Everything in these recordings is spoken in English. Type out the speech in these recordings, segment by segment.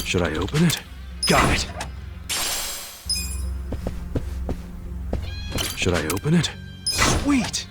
Should I open it? Got it! Should I open it? Sweet!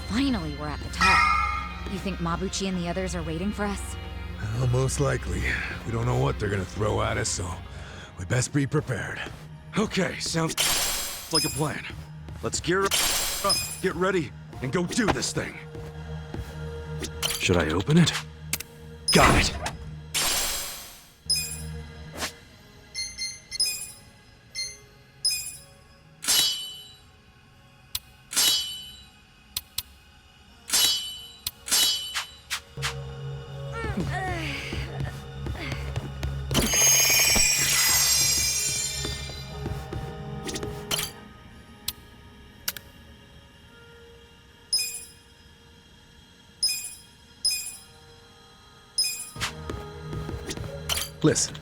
Finally, we're at the top. You think Mabuchi and the others are waiting for us? Well, most likely. We don't know what they're gonna throw at us, so we best be prepared. Okay, sounds like a plan. Let's gear up, get ready, and go do this thing. Should I open it? Got it! Listen.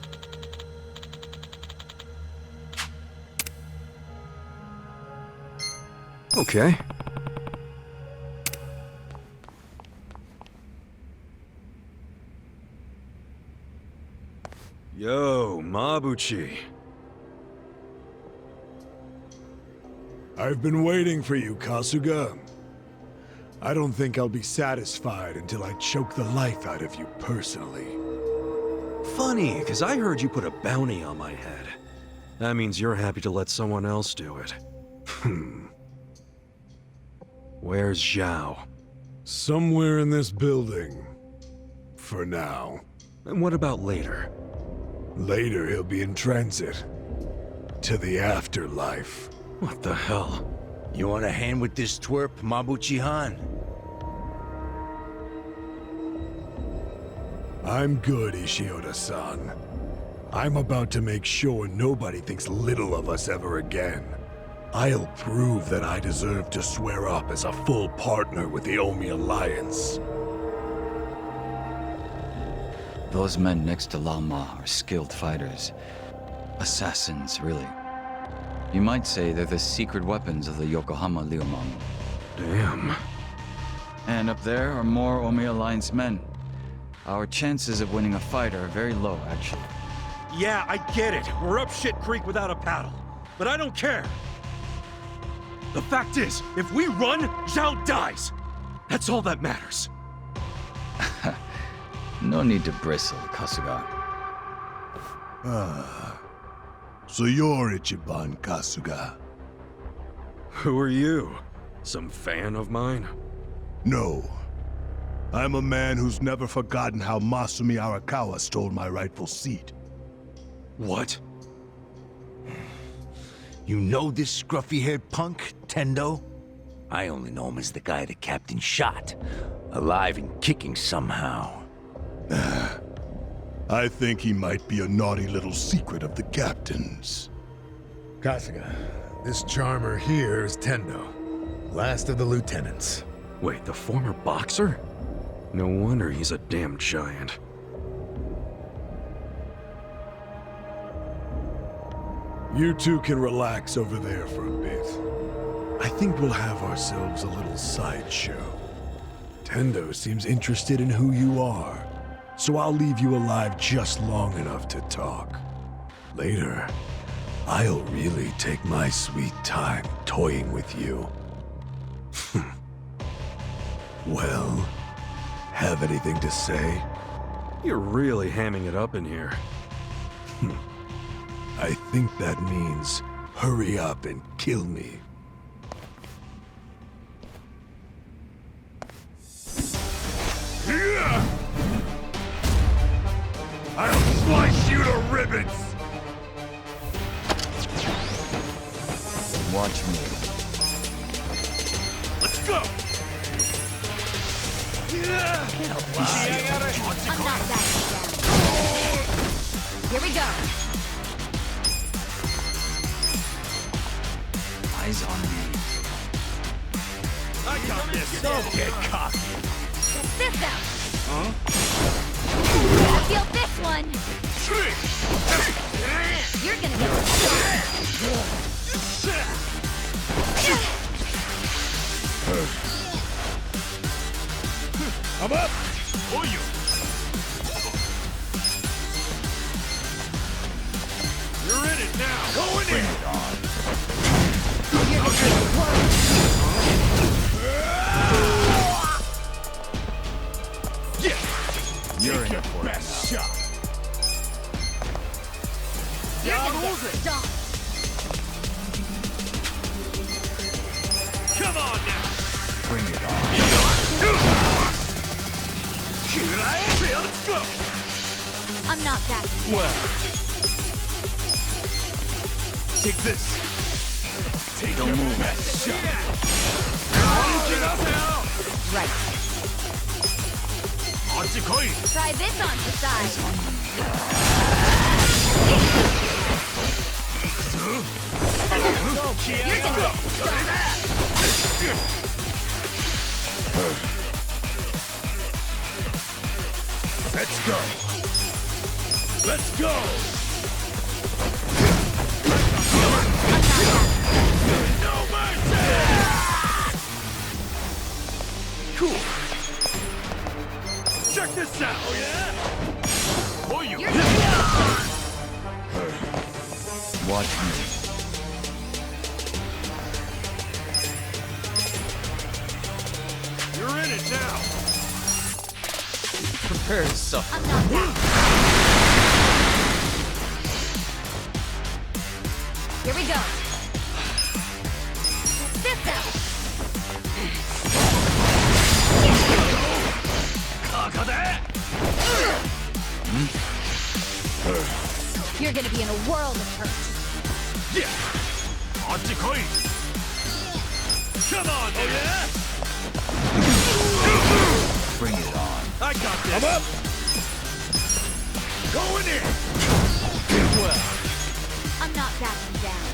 Okay. Yo, Mabuchi. I've been waiting for you, Kasuga. I don't think I'll be satisfied until I choke the life out of you personally. Funny, because I heard you put a bounty on my head. That means you're happy to let someone else do it. Where's Zhao? Somewhere in this building. For now. And what about later? Later he'll be in transit. To the afterlife. What the hell? You want a hand with this twerp, Mabuchi-han? I'm good, Ishioda-san. I'm about to make sure nobody thinks little of us ever again. I'll prove that I deserve to swear up as a full partner with the Omi Alliance. Those men next to Lama are skilled fighters. Assassins, really. You might say they're the secret weapons of the Yokohama Liumang. Damn. And up there are more Omi Alliance men. Our chances of winning a fight are very low, actually. Yeah, I get it. We're up shit creek without a paddle. But I don't care. The fact is, if we run, Zhao dies. That's all that matters. No need to bristle, Kasuga. So you're Ichiban Kasuga? Who are you? Some fan of mine? No. I'm a man who's never forgotten how Masumi Arakawa stole my rightful seat. What? You know this scruffy-haired punk, Tendo? I only know him as the guy the captain shot. Alive and kicking somehow. I think he might be a naughty little secret of the captain's. Kasuga, this charmer here is Tendo, last of the lieutenants. Wait, the former boxer? No wonder he's a damn giant. You two can relax over there for a bit. I think we'll have ourselves a little sideshow. Tendo seems interested in who you are, so I'll leave you alive just long enough to talk. Later, I'll really take my sweet time toying with you. Well, have anything to say? You're really hamming it up in here. I think that means hurry up and kill me. I'll slice you to ribbons! Watch me. I'm not backing down. Here we go. Eyes on me. I got this. Don't get cocky. Check this out. Feel this one. You're gonna get I'm up! Oh, you. You're in it now. Going in. You're gonna get worse. You're in Your for it best shot. You're gonna get stomped. Come on now. Bring it on. Let's go. I'm not backing down. Well, take this. Take Don't your move. best shot. Get up now. Right. Try this on the side. You're gonna get Let's go. Let's go. No mercy. Cool. Check this out. Oh yeah. Oh, you. You're gonna get Watch me. You're in it now. Prepare yourself. I'm not backing. Here we go. Check this out. You're gonna be in a world of hurt. Yeah. Come on, oh yeah. Bring it on. I got this. I'm up. Going in. Well, I'm not backing down.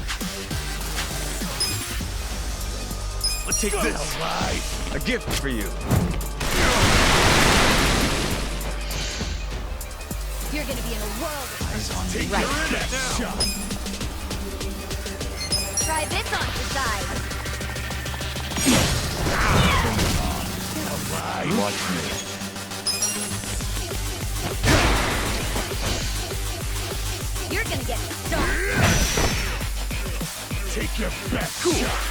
let's take this. A gift for you. You're gonna be in a world of Eyes on me. You're in it now. Try this on the side. Watch me. You're gonna get stomped. Take your best shot.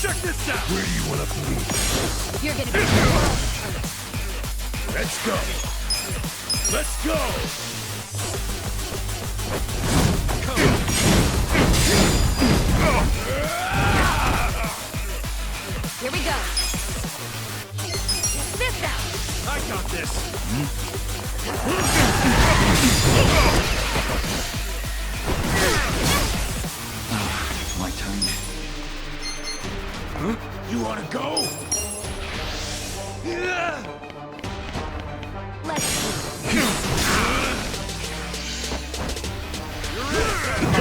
Check this out. Where do you want to be? You're gonna be in a world of hurt. Let's go. Let's go. Here we go. Check this out. I got this. My turn. You want to go? Let's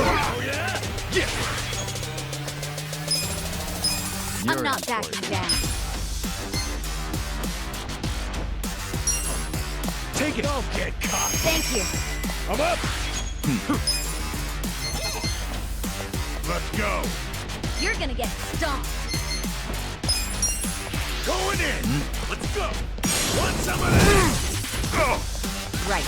Oh yeah. Yeah. You're I'm not in for backing it. down. Take it. Don't get caught. Thank you. I'm up. Let's go. You're gonna get stomped. Going in. Let's go. Want some of this? Right.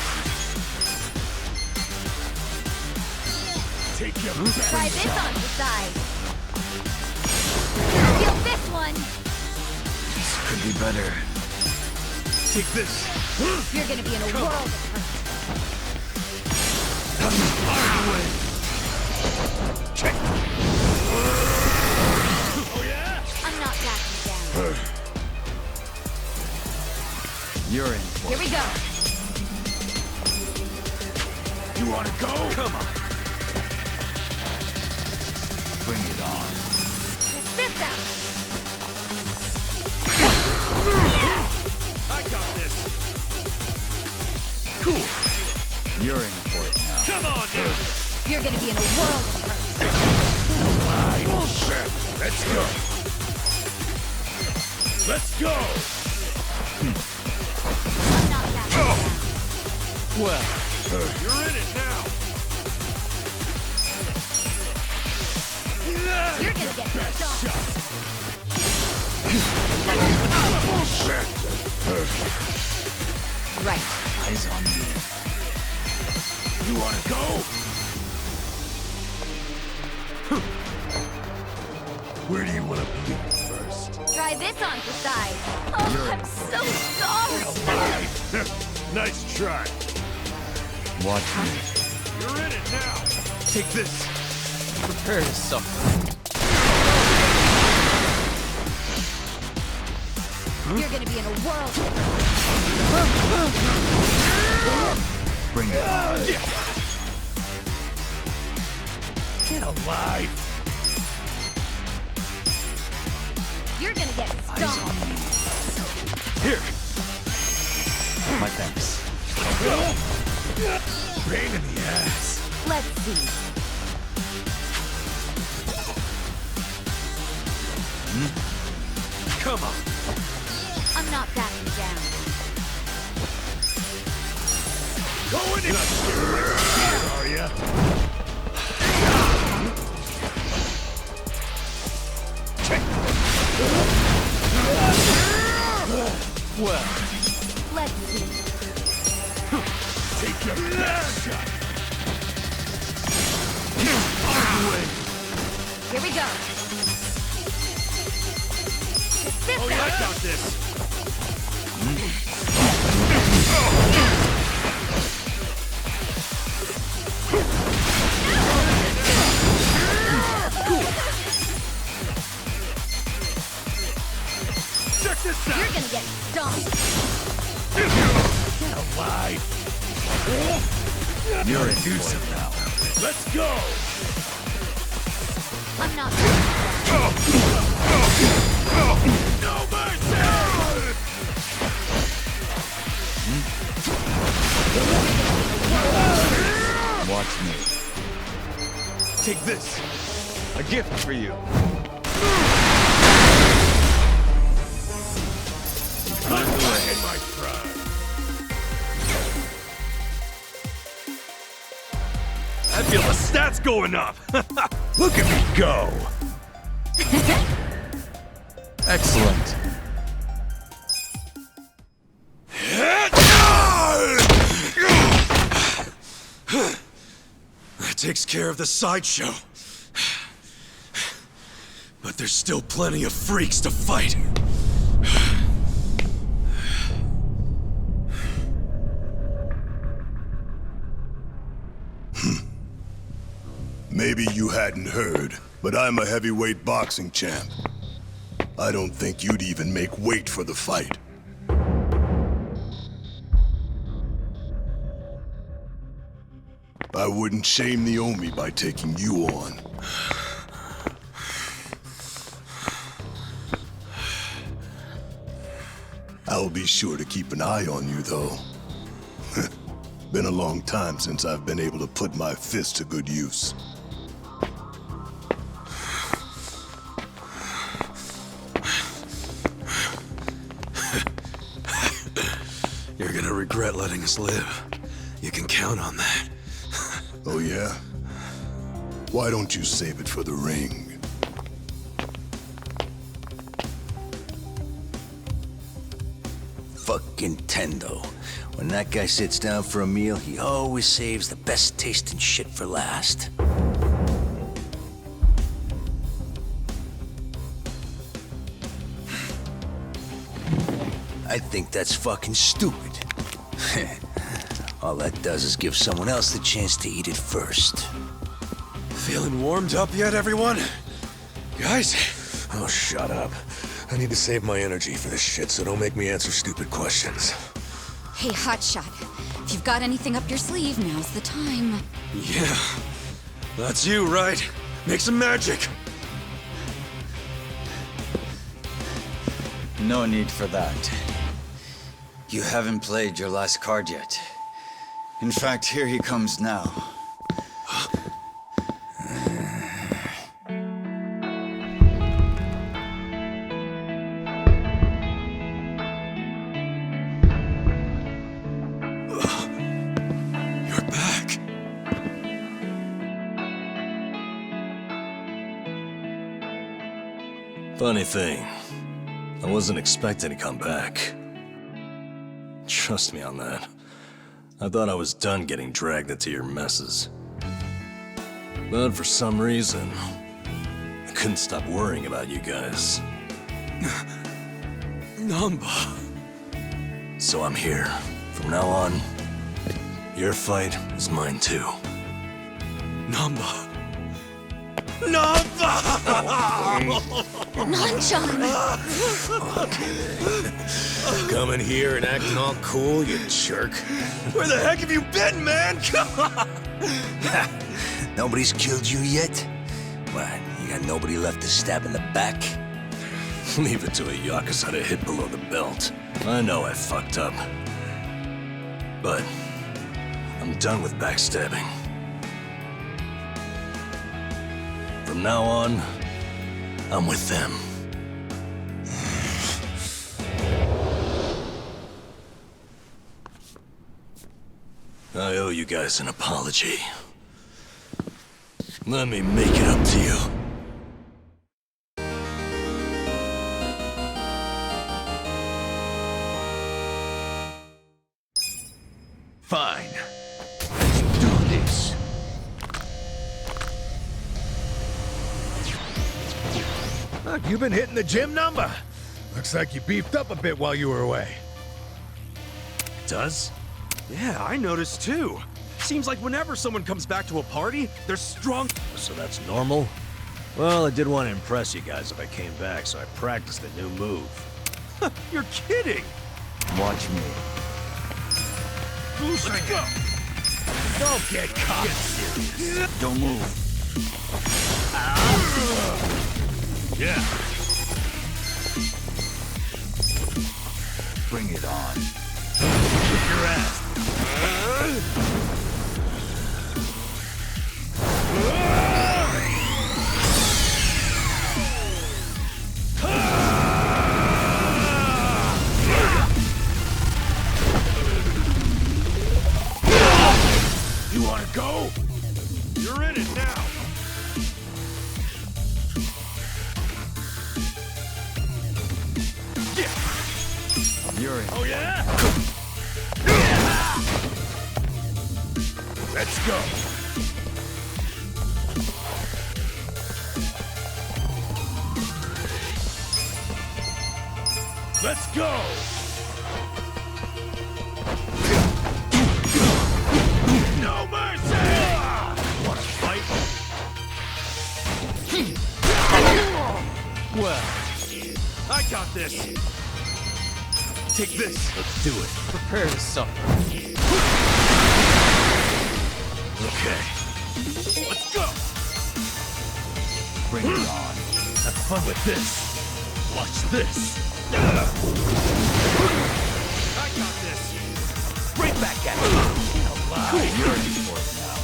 Take your best Try this shot. on the side. Feel this one. This could be better. Take this. You're gonna be in a world of hurt. Check. Oh yeah. I'm not backing down. You're in for Here we go. You want to go? Come on. Bring it on. Check this out. Cool. You're in for it now. Come on now. You're gonna be in a world of hurt. Bullshit! Let's go! Let's go! I'm not that bad. Well, You're in it now. You're gonna get stomped. Bullshit! Right. eyes on me. You wanna go? Where do you wanna bleed first? Try this on for size. Oh, I'm so sorry. Nice try. Watch me. You're in it now. Take this. Prepare to suffer. You're gonna be in a world of Bring it on. Get alive! You're gonna get Eyes on stomped. me. Here. My thanks. Pain in the ass. Let's see. Come on. I'm not backing down. Going in! Are ya? Well, Let's see. Take your best shot! Here we go. Check this Oh, yeah, I out. got this. Check this You're out. gonna get stomped. Get alive! you're in Do for it something. now. Let's go! I'm not. No mercy! Watch me. Take this. A gift for you. I'm playing my pride. I feel the stats going up. Look at me go! Excellent. That takes care of the sideshow. But there's still plenty of freaks to fight. Maybe you hadn't heard, but I'm a heavyweight boxing champ. I don't think you'd even make weight for the fight. I wouldn't shame the Omi by taking you on. I'll be sure to keep an eye on you, though. Been a long time since I've been able to put my fist to good use. You're gonna regret letting us live. You can count on that. Oh yeah? Why don't you save it for the ring? Fucking Tendo. When that guy sits down for a meal, he always saves the best tasting shit for last. I think that's fucking stupid. All that does is give someone else the chance to eat it first. Feeling warmed up yet, everyone? Guys? Oh, shut up. I need to save my energy for this shit, so don't make me answer stupid questions. Hey, Hotshot. If you've got anything up your sleeve, now's the time. Yeah. That's you, right? Make some magic. No need for that. You haven't played your last card yet. In fact, here he comes now. You're back. Funny thing, I wasn't expecting to come back. Trust me on that. I thought I was done getting dragged into your messes. But for some reason, I couldn't stop worrying about you guys. Namba. So I'm here. From now on, your fight is mine too. Namba. Namba! Nanchan! Coming here and acting all cool, you jerk. Where the heck have you been, man? Come on! Nobody's killed you yet? What, you got nobody left to stab in the back? Leave it to a Yakuza to hit below the belt. I know I fucked up. But I'm done with backstabbing. From now on, I'm with them. I owe you guys an apology. Let me make it up to you. Fine. Let's do this. Look, you've been hitting the gym number. Looks like you beefed up a bit while you were away. It does? Yeah, I noticed too. Seems like whenever someone comes back to a party, they're strong. So that's normal? Well, I did want to impress you guys if I came back, so I practiced a new move. You're kidding! Watch me. Let's go! Don't get caught. Don't move. Yeah. Bring it on. Kick your ass. You wanna go? You're in it now! You're in. Oh yeah? Let's go. Let's go. No mercy! Wanna fight? Well, I got this! Take this! Let's do it. Prepare to suffer. Okay. Let's go. Bring it on. Have fun with this. Watch this. I got this! Right back at me. Cool. You're in for it now.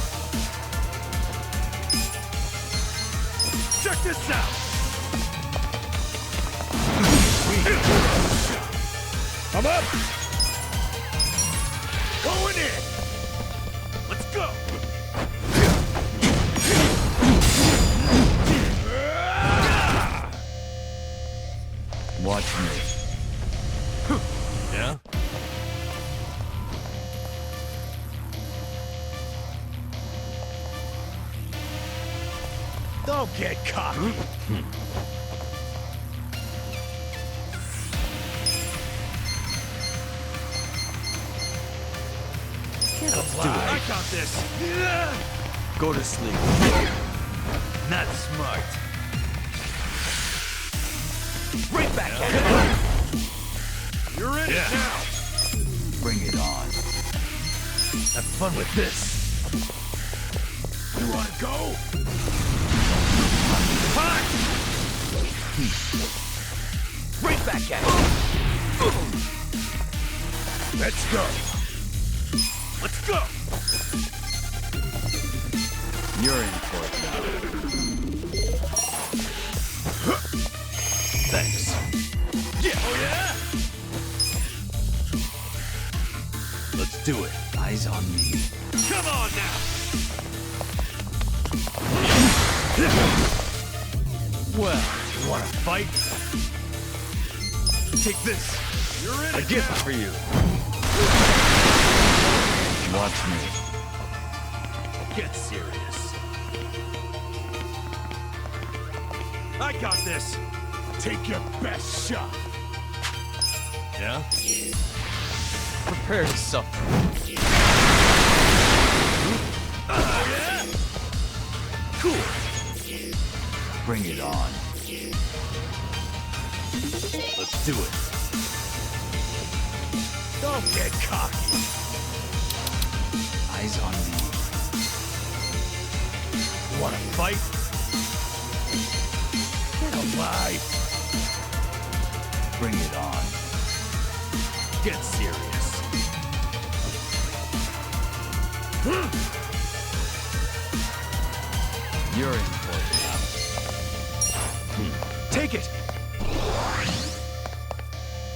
Check this out. I'm up. Going in. Let's go. Watch me. Yeah? Don't get cocky. Let's do it. I got this! Go to sleep. Not smart. Right back at me. You're in it now! Bring it on. Have fun with this. You wanna go? Fine. Right back at me. Let's go. Let's go. You're in for it now. Thanks. Yeah, oh yeah? Let's do it. Eyes on me. Come on now! Well, you wanna fight? Take this. You're in a gift for you. Watch me. Get serious. I got this. Take your best shot. Yeah? Prepare to suffer. Yeah? Cool. Bring it on. Let's do it. Don't get cocky. Eyes on me. You wanna fight? Get alive. Bring it on. Get serious. You're in for it now. Take it.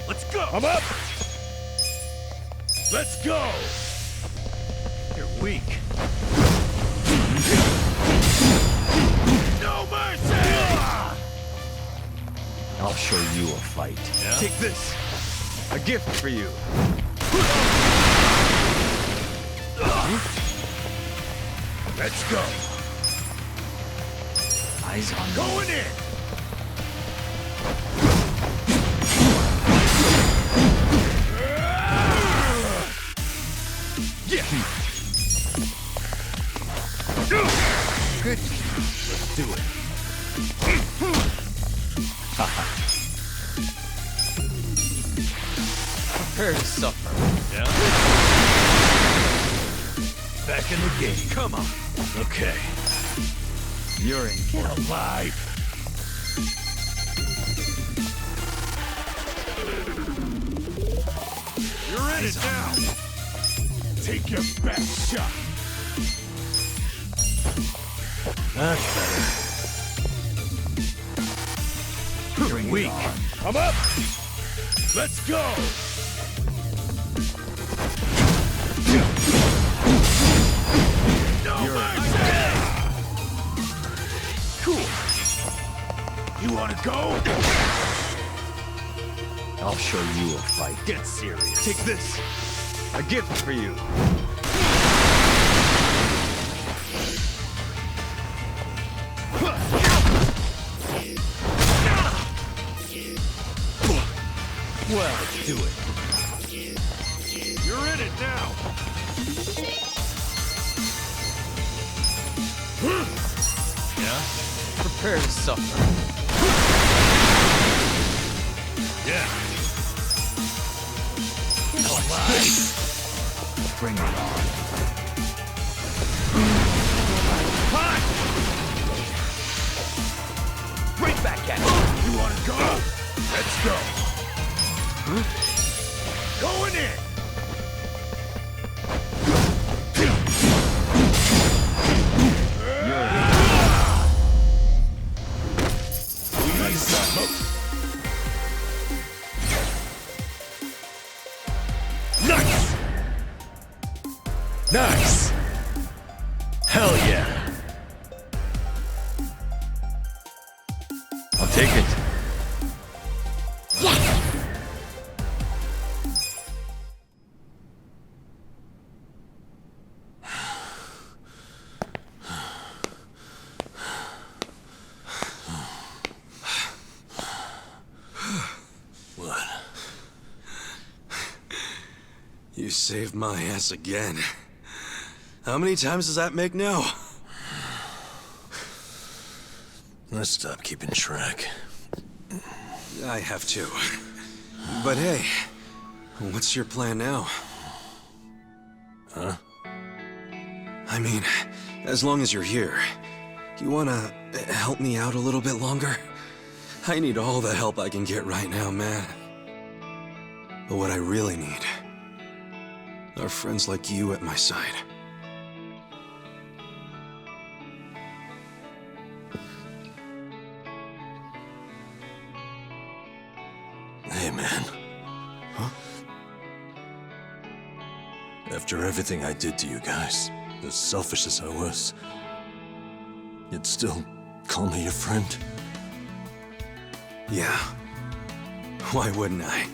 Let's go. I'm up. Let's go. You're weak. No mercy. I'll show you a fight. Yeah? Take this. A gift for you. Let's go. Eyes on me. Going in. Yeah. Good. Let's do it. Prepare to suffer. Yeah? Back in the game. Come on. Okay. You're in for Get it. alive. You're in it now. Take your best shot. That's better. Bring Weak. it on. I'm up. Let's go. No mercy. Cool. You wanna go? I'll show you a fight. Get serious. Take this. A gift for you. Well, let's do it. You're in it now. Yeah? Prepare to suffer. Yeah. Alive. Bring it on. Hot. Right back at you. You wanna go? Let's go. Going in. Nice. Nice. Hell yeah. I'll take it. You saved my ass again. How many times does that make now? Let's stop keeping track. I have to. But hey, what's your plan now? Huh? I mean, as long as you're here, you wanna help me out a little bit longer? I need all the help I can get right now, man. But what I really need are friends like you at my side. After everything I did to you guys, as selfish as I was, you'd still call me your friend? Yeah. Why wouldn't I?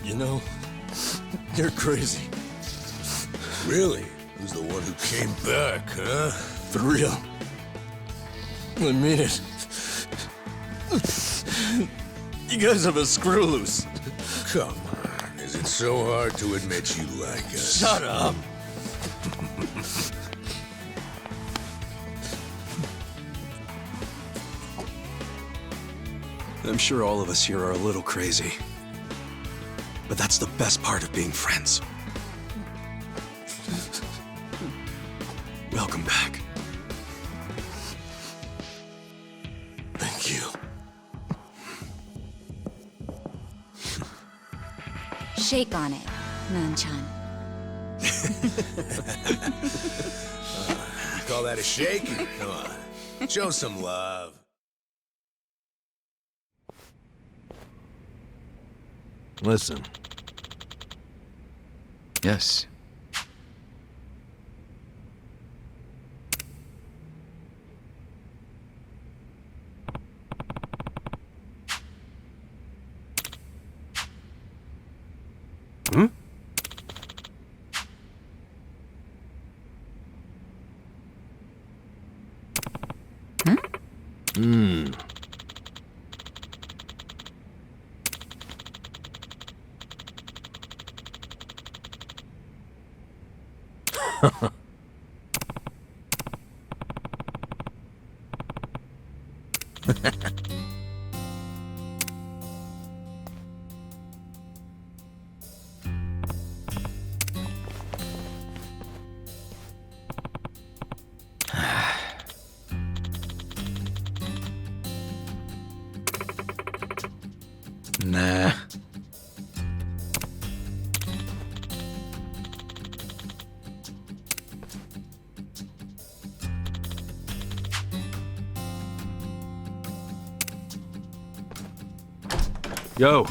You know, you're crazy. Really? Who's the one who came back, huh? For real. I mean it. You guys have a screw loose. Come on, is it so hard to admit you like us? Shut up! I'm sure all of us here are a little crazy. But that's the best part of being friends. Welcome back. Thank you. Shake on it, Nan-chan. Call that a shake? Come on, show some love. Listen, Yes. Nah. yo.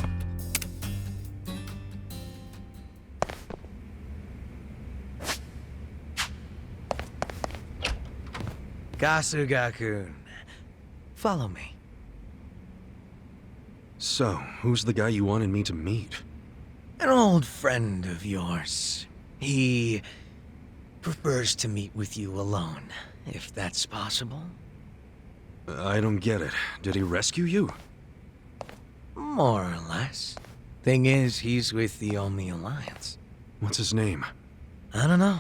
Kasuga-kun, follow me. So, who's the guy you wanted me to meet? An old friend of yours. He prefers to meet with you alone, if that's possible. I don't get it. Did he rescue you? More or less. Thing is, he's with the Omi Alliance. What's his name? I don't know.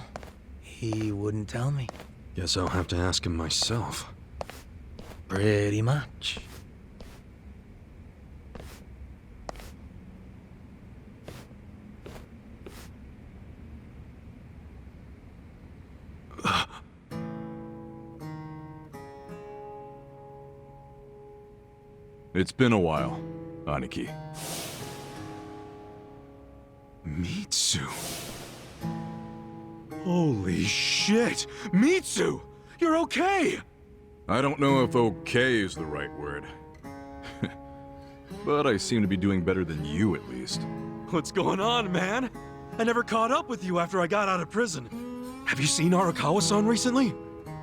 He wouldn't tell me. Guess I'll have to ask him myself. Pretty much. It's been a while, Aniki. Mitsu. Holy shit! Mitsu! You're okay! I don't know if okay is the right word. But I seem to be doing better than you, at least. What's going on, man? I never caught up with you after I got out of prison. Have you seen Arakawa-san recently?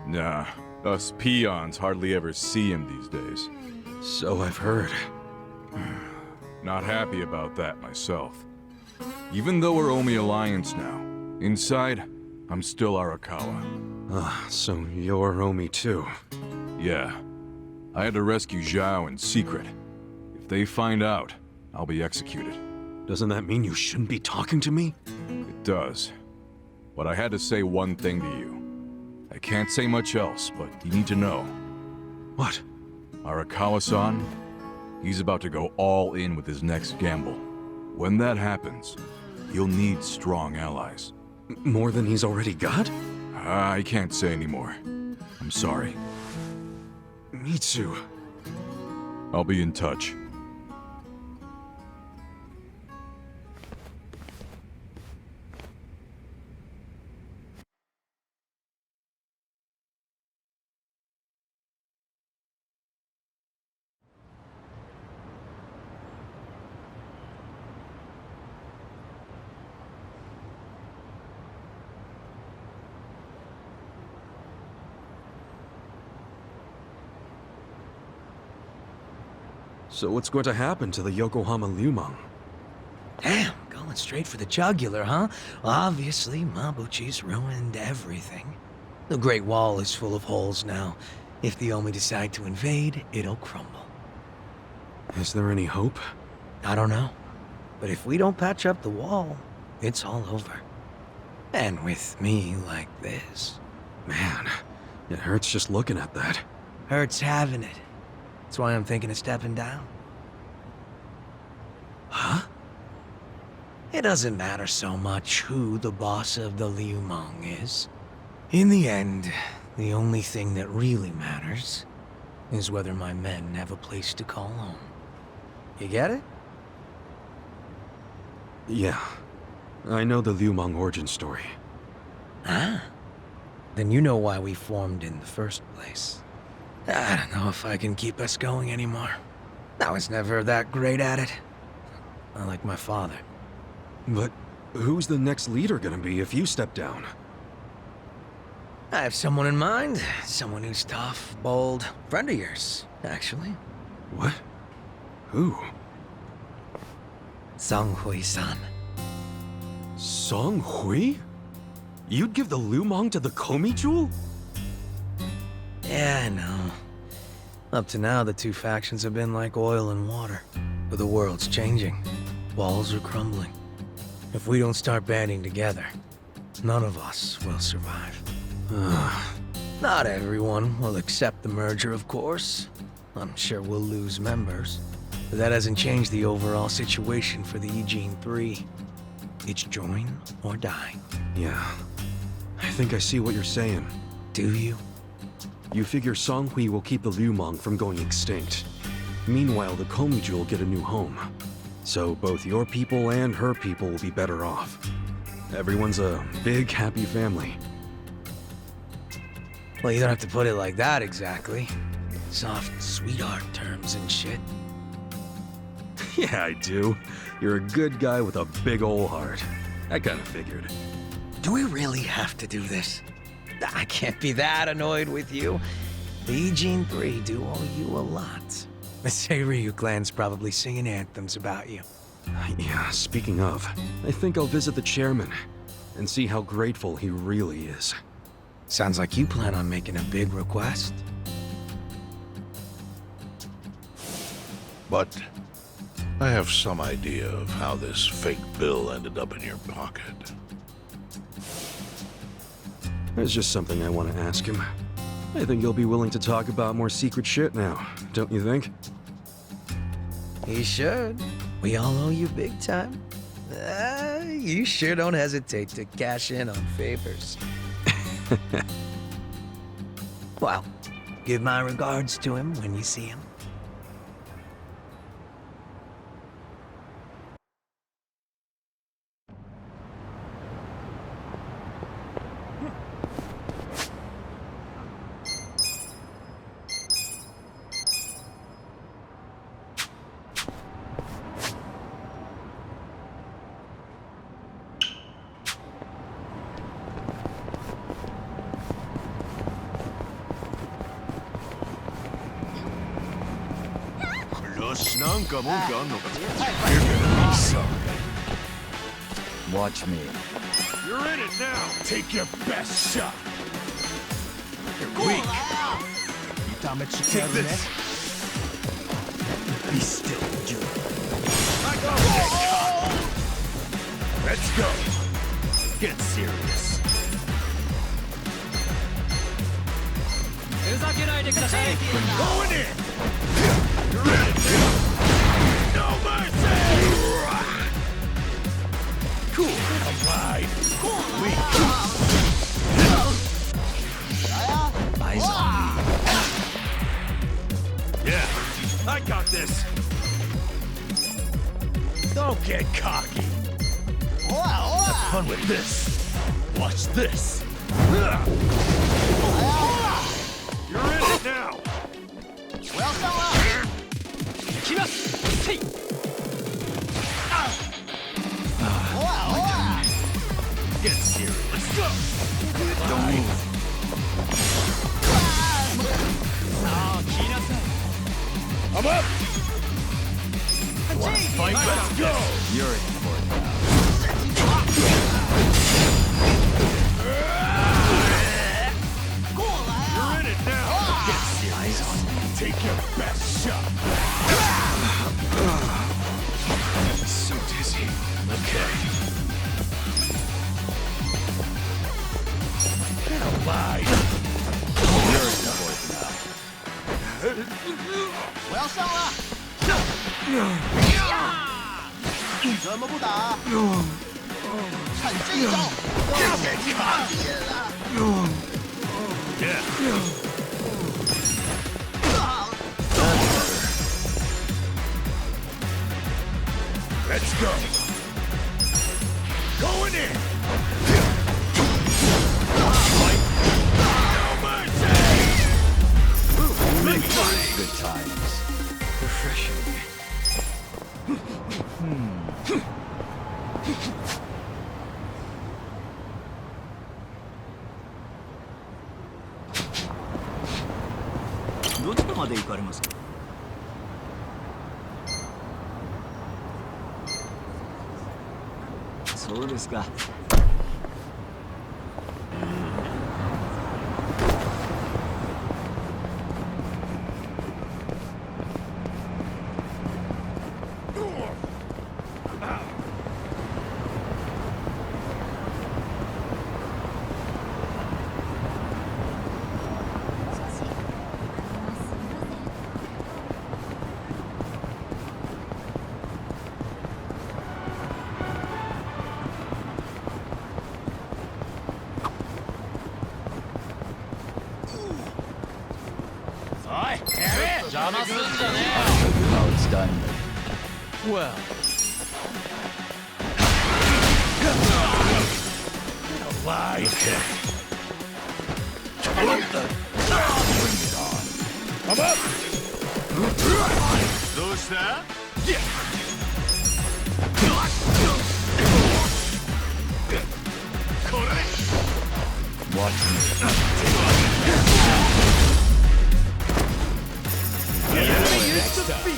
Nah, us peons hardly ever see him these days. So I've heard. Not happy about that myself. Even though we're Omi Alliance now, inside, I'm still Arakawa. Ah, so you're Omi too. Yeah. I had to rescue Zhao in secret. If they find out, I'll be executed. Doesn't that mean you shouldn't be talking to me? It does. But I had to say one thing to you. I can't say much else, but you need to know. What? Arakawa-san, he's about to go all in with his next gamble. When that happens, he'll need strong allies. More than he's already got? I can't say anymore. I'm sorry. Mitsu. I'll be in touch. So what's going to happen to the Yokohama Liumang? Damn, going straight for the jugular, huh? Well, obviously, Mabuchi's ruined everything. The Great Wall is full of holes now. If the Omi decide to invade, it'll crumble. Is there any hope? I don't know. But if we don't patch up the wall, it's all over. And with me like this. Man, it hurts just looking at that. Hurts having it. That's why I'm thinking of stepping down. Huh? It doesn't matter so much who the boss of the Liumang is. In the end, the only thing that really matters is whether my men have a place to call home. You get it? Yeah. I know the Liumang origin story. Ah. Then you know why we formed in the first place. I don't know if I can keep us going anymore. I was never that great at it. Not like my father. But who's the next leader gonna be if you step down? I have someone in mind. Someone who's tough, bold. Friend of yours, actually. What? Who? Song Hui-san. Song Hui? You'd give the Liumang to the Komi Jewel? Yeah, I know. Up to now, the two factions have been like oil and water. But the world's changing. Walls are crumbling. If we don't start banding together, none of us will survive. Not everyone will accept the merger, of course. I'm sure we'll lose members. But that hasn't changed the overall situation for the Ijin 3. It's join or die. Yeah. I think I see what you're saying. Do you? You figure Song Hui will keep the Liumang from going extinct. Meanwhile, the Komi Jewel get a new home. So both your people and her people will be better off. Everyone's a big, happy family. Well, you don't have to put it like that exactly. Soft sweetheart terms and shit. Yeah, I do. You're a good guy with a big ol' heart. I kinda figured. Do we really have to do this? I can't be that annoyed with you. The Ijin 3 do owe you a lot. The Seiryu clan's probably singing anthems about you. Yeah, speaking of, I think I'll visit the chairman and see how grateful he really is. Sounds like you plan on making a big request. But I have some idea of how this fake bill ended up in your pocket. There's just something I want to ask him. I think he'll be willing to talk about more secret shit now, don't you think? He should. We all owe you big time. You sure don't hesitate to cash in on favors. Well, give my regards to him when you see him. Watch me. You're in it now. Take your best shot. You're weak. Take this. Be still, Joe. Let's go. Get serious. Going in. You're in it now. No mercy. Cool. Applied. Weak. Eyes on me. Yeah, I got this. Don't get cocky. Have fun with this. Watch this. You're in it now. Get serious. Let's go. Don't move. I'm up. Fight, let's go! You're in for it now. You're in it now! Get serious. Take your best shot. So dizzy. Okay. Alive. You're in for it now. 我要上了！怎么不打？看这一招！看见了！ Let's go. Going in. No mercy. Good times. Refreshing. どちらまで行かれますか？そうですか。How it's done. Well, Alive. Okay. Bring it on. I'm up. どうした？ Watch me. Next time.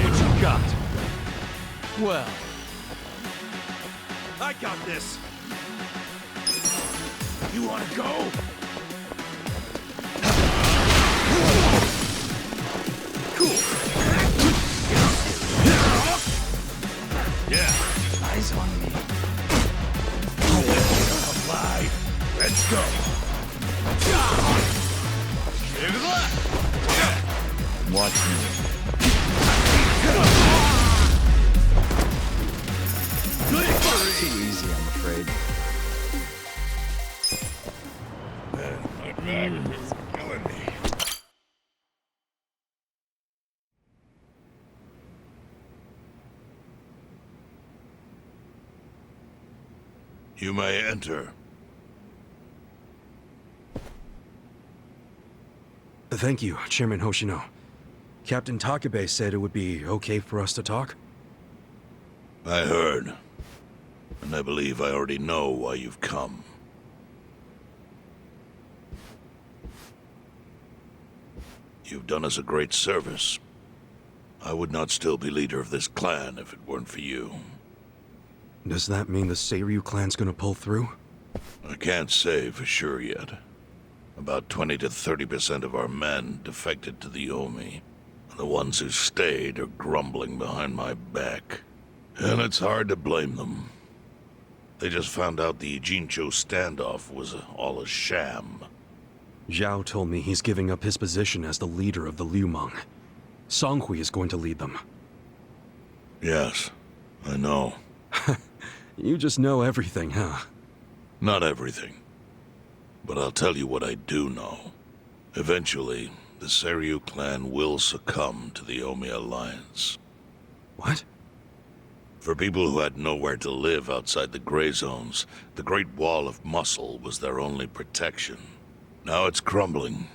what you got? Well, I got this. You wanna go? Cool. Yeah. Eyes on me. Alive. Let's go. Watch me. Too easy, I'm afraid. My back is killing me. You may enter. Thank you, Chairman Hoshino. Captain Takabe said it would be okay for us to talk. I heard. And I believe I already know why you've come. You've done us a great service. I would not still be leader of this clan if it weren't for you. Does that mean the Seiryu clan's gonna pull through? I can't say for sure yet. About 20 to 30% of our men defected to the Omi. And the ones who stayed are grumbling behind my back. And it's hard to blame them. They just found out the Jincho standoff was all a sham. Zhao told me he's giving up his position as the leader of the Liumang. Songhui is going to lead them. Yes, I know. You just know everything, huh? Not everything. But I'll tell you what I do know. Eventually, the Seiryu clan will succumb to the Omi Alliance. What? For people who had nowhere to live outside the gray zones, the Great Wall of Muscle was their only protection. Now it's crumbling.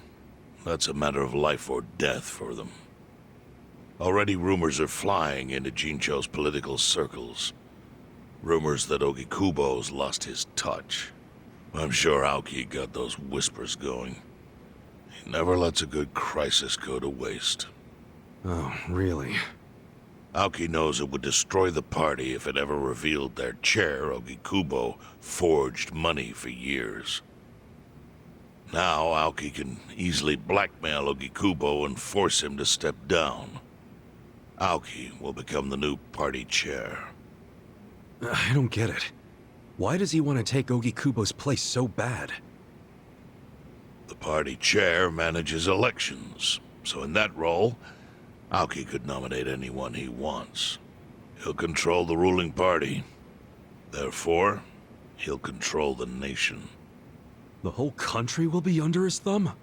That's a matter of life or death for them. Already rumors are flying into Jincho's political circles. Rumors that Ogikubo's lost his touch. I'm sure Aoki got those whispers going. He never lets a good crisis go to waste. Oh, really? Aoki knows it would destroy the party if it ever revealed their chair, Ogikubo, forged money for years. Now Aoki can easily blackmail Ogikubo and force him to step down. Aoki will become the new party chair. I don't get it. Why does he want to take Ogikubo's place so bad? The party chair manages elections, so in that role, Aoki could nominate anyone he wants. He'll control the ruling party. Therefore, he'll control the nation. The whole country will be under his thumb?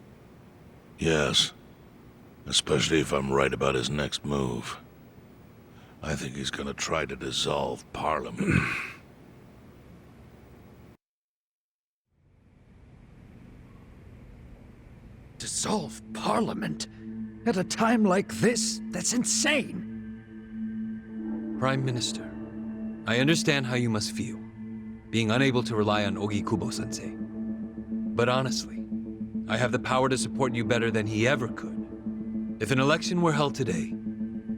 Yes. Especially if I'm right about his next move. I think he's gonna try to dissolve Parliament. Dissolve Parliament? At a time like this? That's insane! Prime Minister, I understand how you must feel, being unable to rely on Ogikubo-sensei. But honestly, I have the power to support you better than he ever could. If an election were held today,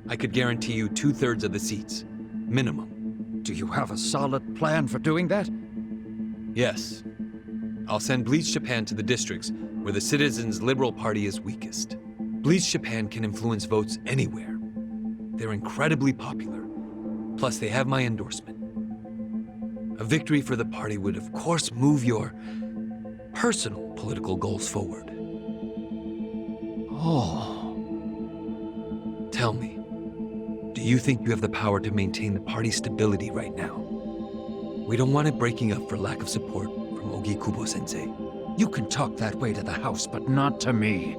I could guarantee you 2/3 of the seats, minimum. Do you have a solid plan for doing that? Yes. I'll send Bleach Japan to the districts where the citizens' Liberal Party is weakest. Bleach Japan can influence votes anywhere. They're incredibly popular. Plus, they have my endorsement. A victory for the party would, of course, move your personal political goals forward. Oh. Tell me, do you think you have the power to maintain the party's stability right now? We don't want it breaking up for lack of support from Ogikubo-sensei. You can talk that way to the house, but not to me.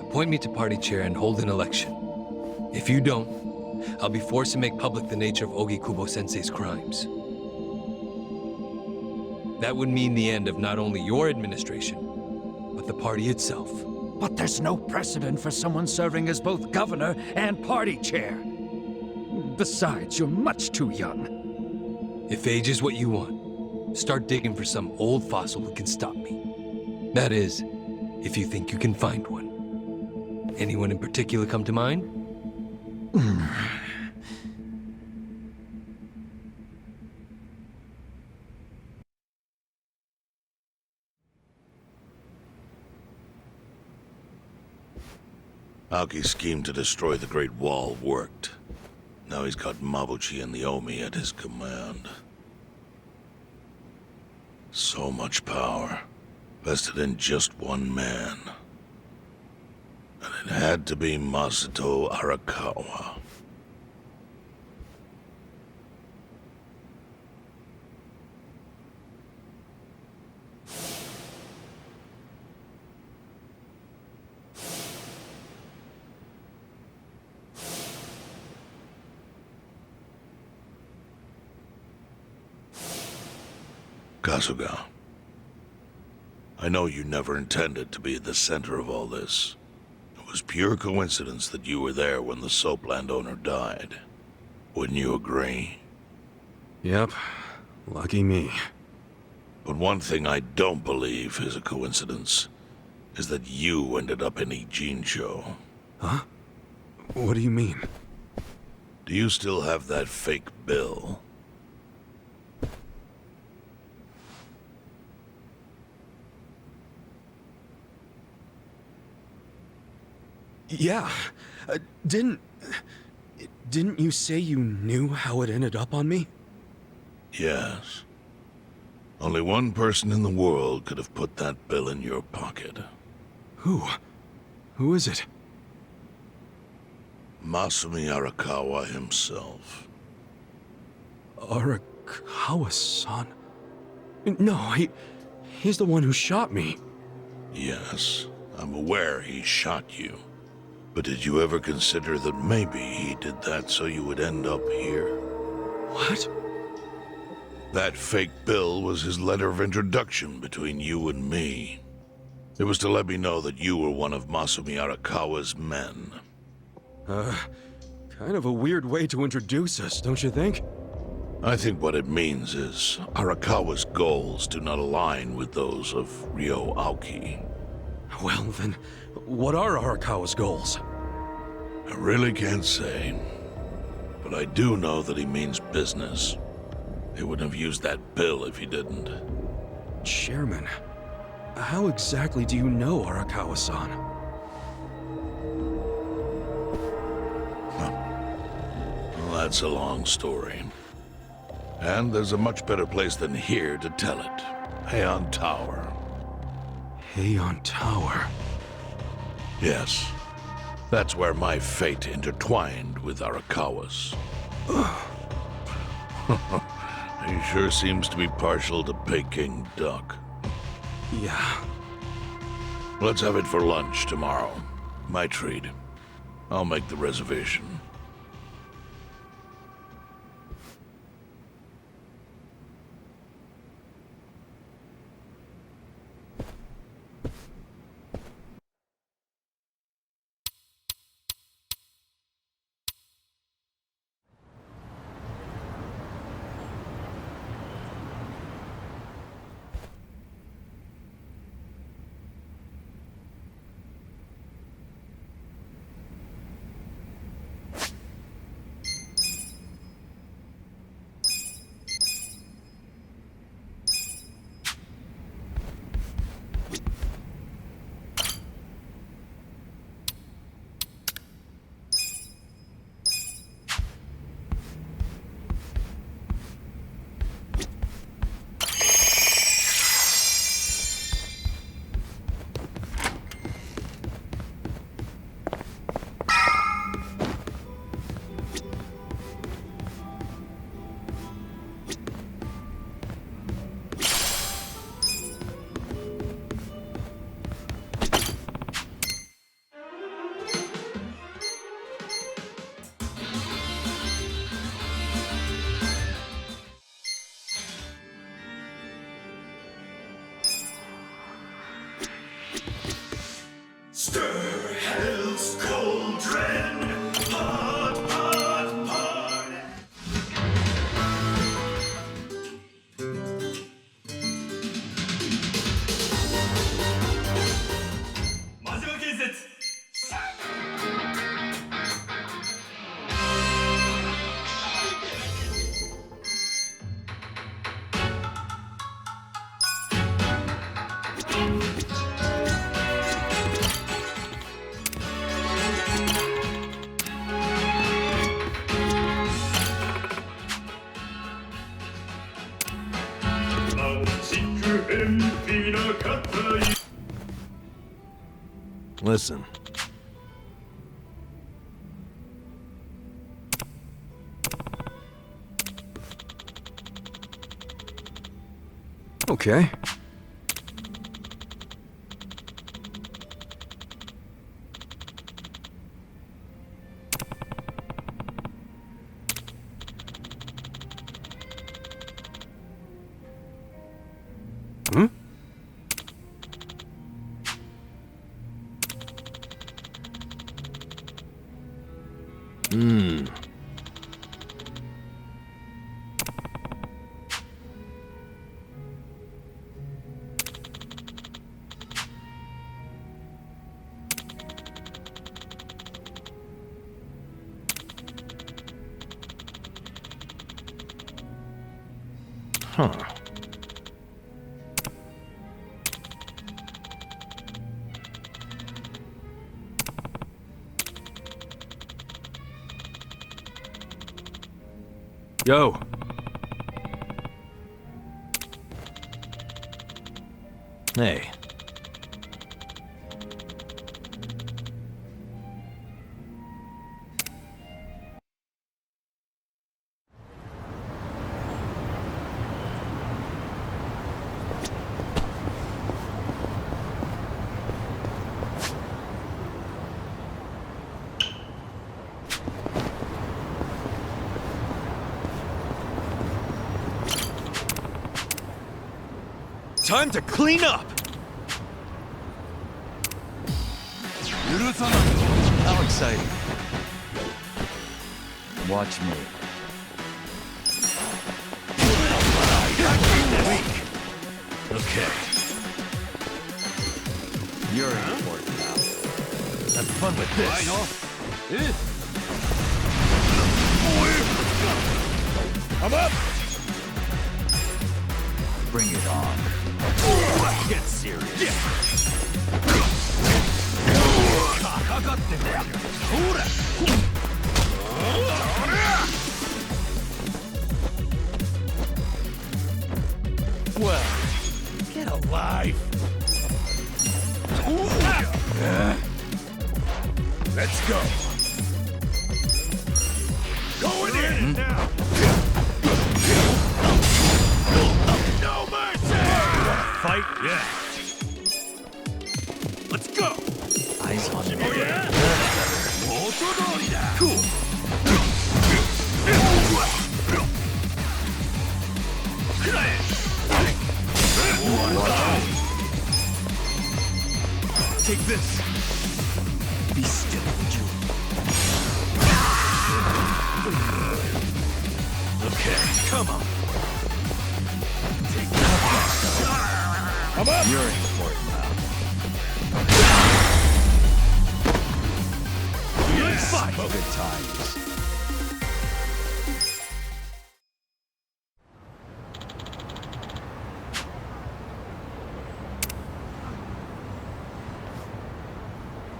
Appoint me to party chair and hold an election. If you don't, I'll be forced to make public the nature of Ogikubo-sensei's crimes. That would mean the end of not only your administration, but the party itself. But there's no precedent for someone serving as both governor and party chair. Besides, you're much too young. If age is what you want, start digging for some old fossil who can stop me. That is, if you think you can find one. Anyone in particular come to mind? Aoki's scheme to destroy the Great Wall worked. Now he's got Mabuchi and the Omi at his command. So much power, vested in just one man. And it had to be Masumi Arakawa. Kasuga, I know you never intended to be at the center of all this. It was pure coincidence that you were there when the soap landowner died. Wouldn't you agree? Yep. Lucky me. But one thing I don't believe is a coincidence, is that you ended up in Ijincho. Huh? What do you mean? Do you still have that fake bill? Yeah. Didn't you say you knew how it ended up on me? Yes. Only one person in the world could have put that bill in your pocket. Who? Who is it? Masumi Arakawa himself. Arakawa-san? No, he's the one who shot me. Yes, I'm aware he shot you. But did you ever consider that maybe he did that so you would end up here? What? That fake bill was his letter of introduction between you and me. It was to let me know that you were one of Masumi Arakawa's men. Kind of a weird way to introduce us, don't you think? I think what it means is Arakawa's goals do not align with those of Ryo Aoki. Well, then, what are Arakawa's goals? I really can't say. But I do know that he means business. He wouldn't have used that bill if he didn't. Chairman, how exactly do you know Arakawa-san? Well, that's a long story. And there's a much better place than here to tell it. Heian Tower. Heian Tower? Yes. That's where my fate intertwined with Arakawa's. He sure seems to be partial to Peking duck. Yeah. Let's have it for lunch tomorrow. My treat. I'll make the reservation. Stir hell's cauldron, hot, hot, hot. 마지막 게임 세트. Listen. Okay. Hmm? Huh. Yo. Hey. Time to clean up! How exciting. Watch me. Okay. You're important now. Have fun with this. I'm up! Bring it on. Get serious. Well, get alive. Let's go. Going in now. No mercy. Fight? Yeah. Let's go. Eyes on me. Oh yeah. Cool. Take this. Be still, would you? Okay, come on. Take that. I'm up. You're important now. Let's fight. Good times.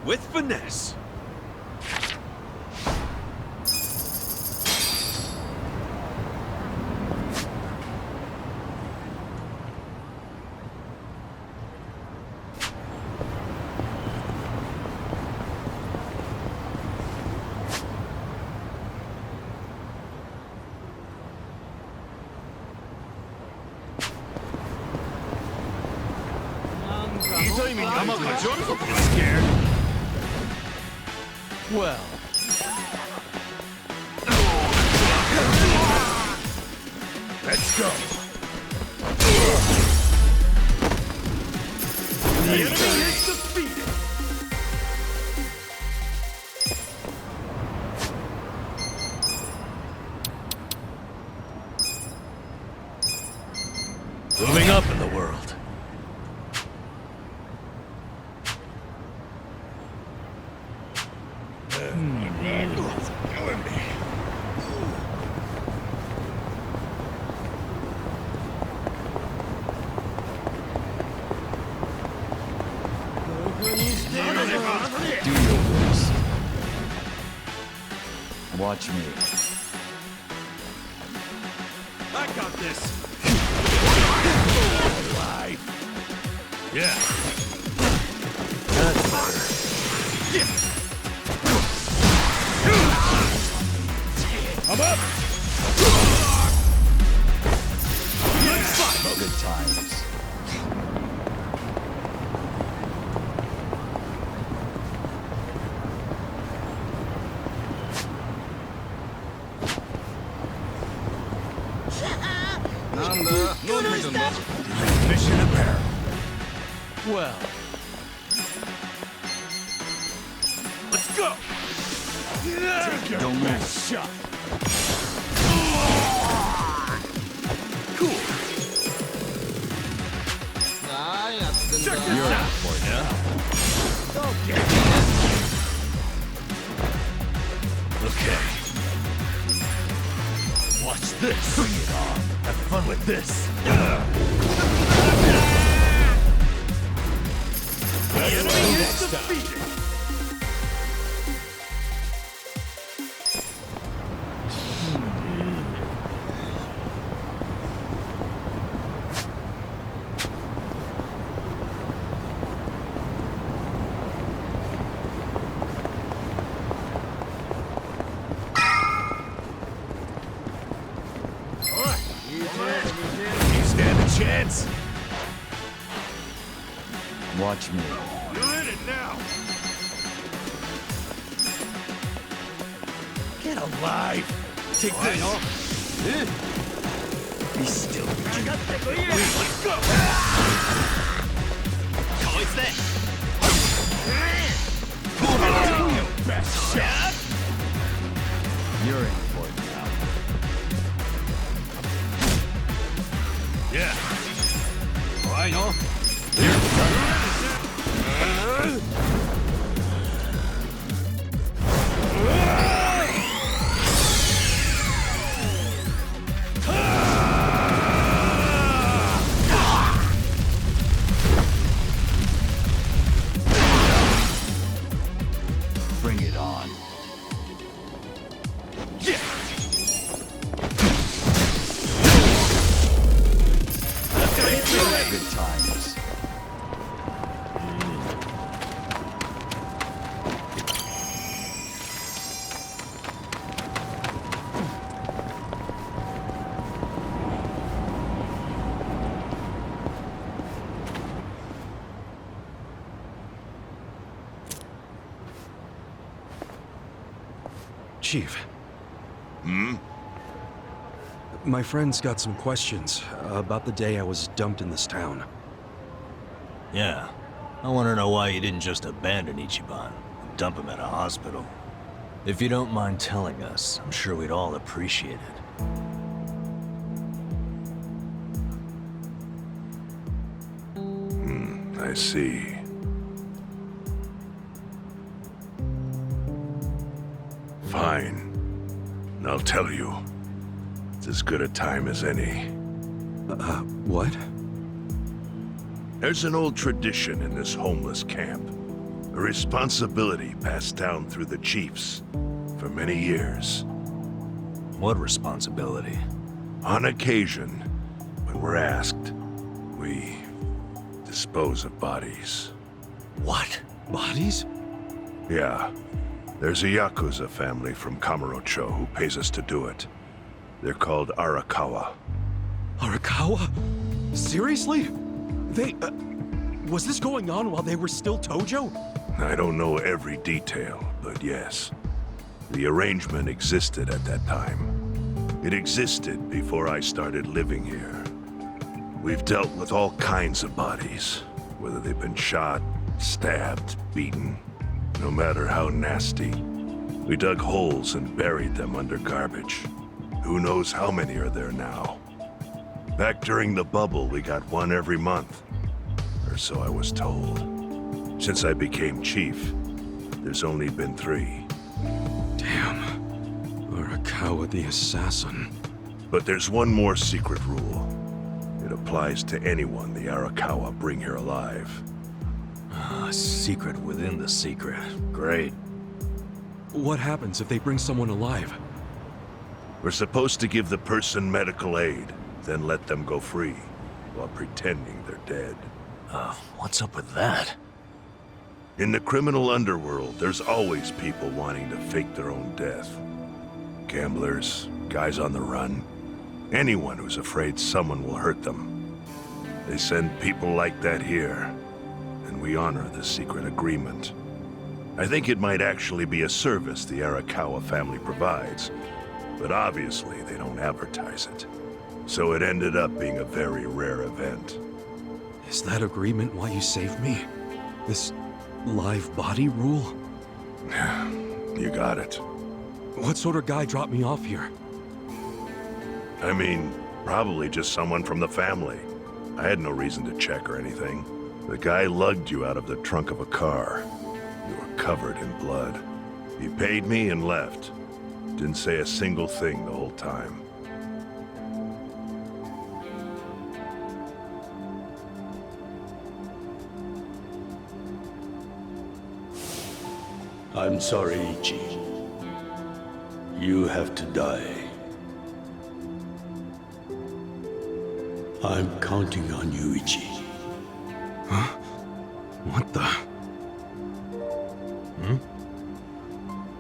With finesse. Scared? Well. Let's go. The enemy is defeated. Moving up in the world. Killing me. Do your worst. Watch me. I got this. Alive. Yeah. That's better. Yeah. I'm up. Let's fight. Good times. Fish in a barrel. Well. Let's go. Take your best shot. Cool. Check this You're out. important now. Okay. Okay. Watch this. Bring it on. Have fun with this. The enemy is defeated. Chance. Watch me. You're in it now. Get alive. Take this. Be still. Let's go. Best shot! You're in for it now. Yeah. I know. Bring it on. Good times. Chief. My friend's got some questions about the day I was dumped in this town. Yeah. I want to know why you didn't just abandon Ichiban and dump him at a hospital. If you don't mind telling us, I'm sure we'd all appreciate it. I see. Fine. And I'll tell you. It's as good a time as any. What? There's an old tradition in this homeless camp. A responsibility passed down through the chiefs for many years. What responsibility? On occasion, when we're asked, we dispose of bodies. What? Bodies? Yeah. There's a Yakuza family from Kamurocho who pays us to do it. They're called Arakawa. Arakawa? Seriously? They, was this going on while they were still Tojo? I don't know every detail, but yes. The arrangement existed at that time. It existed before I started living here. We've dealt with all kinds of bodies, whether they've been shot, stabbed, beaten. No matter how nasty. We dug holes and buried them under garbage. Who knows how many are there now? Back during the bubble, we got one every month. Or so I was told. Since I became chief, there's only been 3. Damn. Arakawa the assassin. But there's one more secret rule. It applies to anyone the Arakawa bring here alive. A secret within the secret. Great. What happens if they bring someone alive? We're supposed to give the person medical aid, then let them go free, while pretending they're dead. What's up with that? In the criminal underworld, there's always people wanting to fake their own death. Gamblers, guys on the run, anyone who's afraid someone will hurt them. They send people like that here, and we honor the secret agreement. I think it might actually be a service the Arakawa family provides, but obviously they don't advertise it. So it ended up being a very rare event. Is that agreement why you saved me? This live body rule? You got it. What sort of guy dropped me off here? I mean, probably just someone from the family. I had no reason to check or anything. The guy lugged you out of the trunk of a car. You were covered in blood. He paid me and left. Didn't say a single thing the whole time. I'm sorry, Ichi. You have to die. I'm counting on you, Ichi. Huh? What the?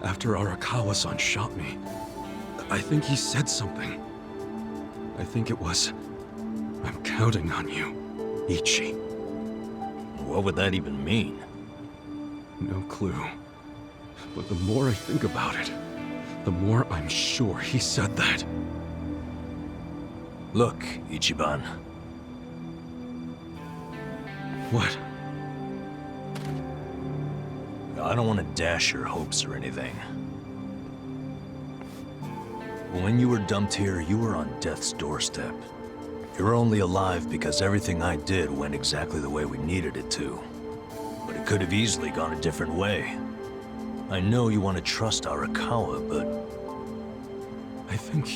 After Arakawa-san shot me, I think he said something. I think it was, I'm counting on you, Ichi. What would that even mean? No clue. But the more I think about it, the more I'm sure he said that. Look, Ichiban. What? I don't want to dash your hopes or anything. When you were dumped here, you were on death's doorstep. You were only alive because everything I did went exactly the way we needed it to. But it could have easily gone a different way. I know you want to trust Arakawa, but... I think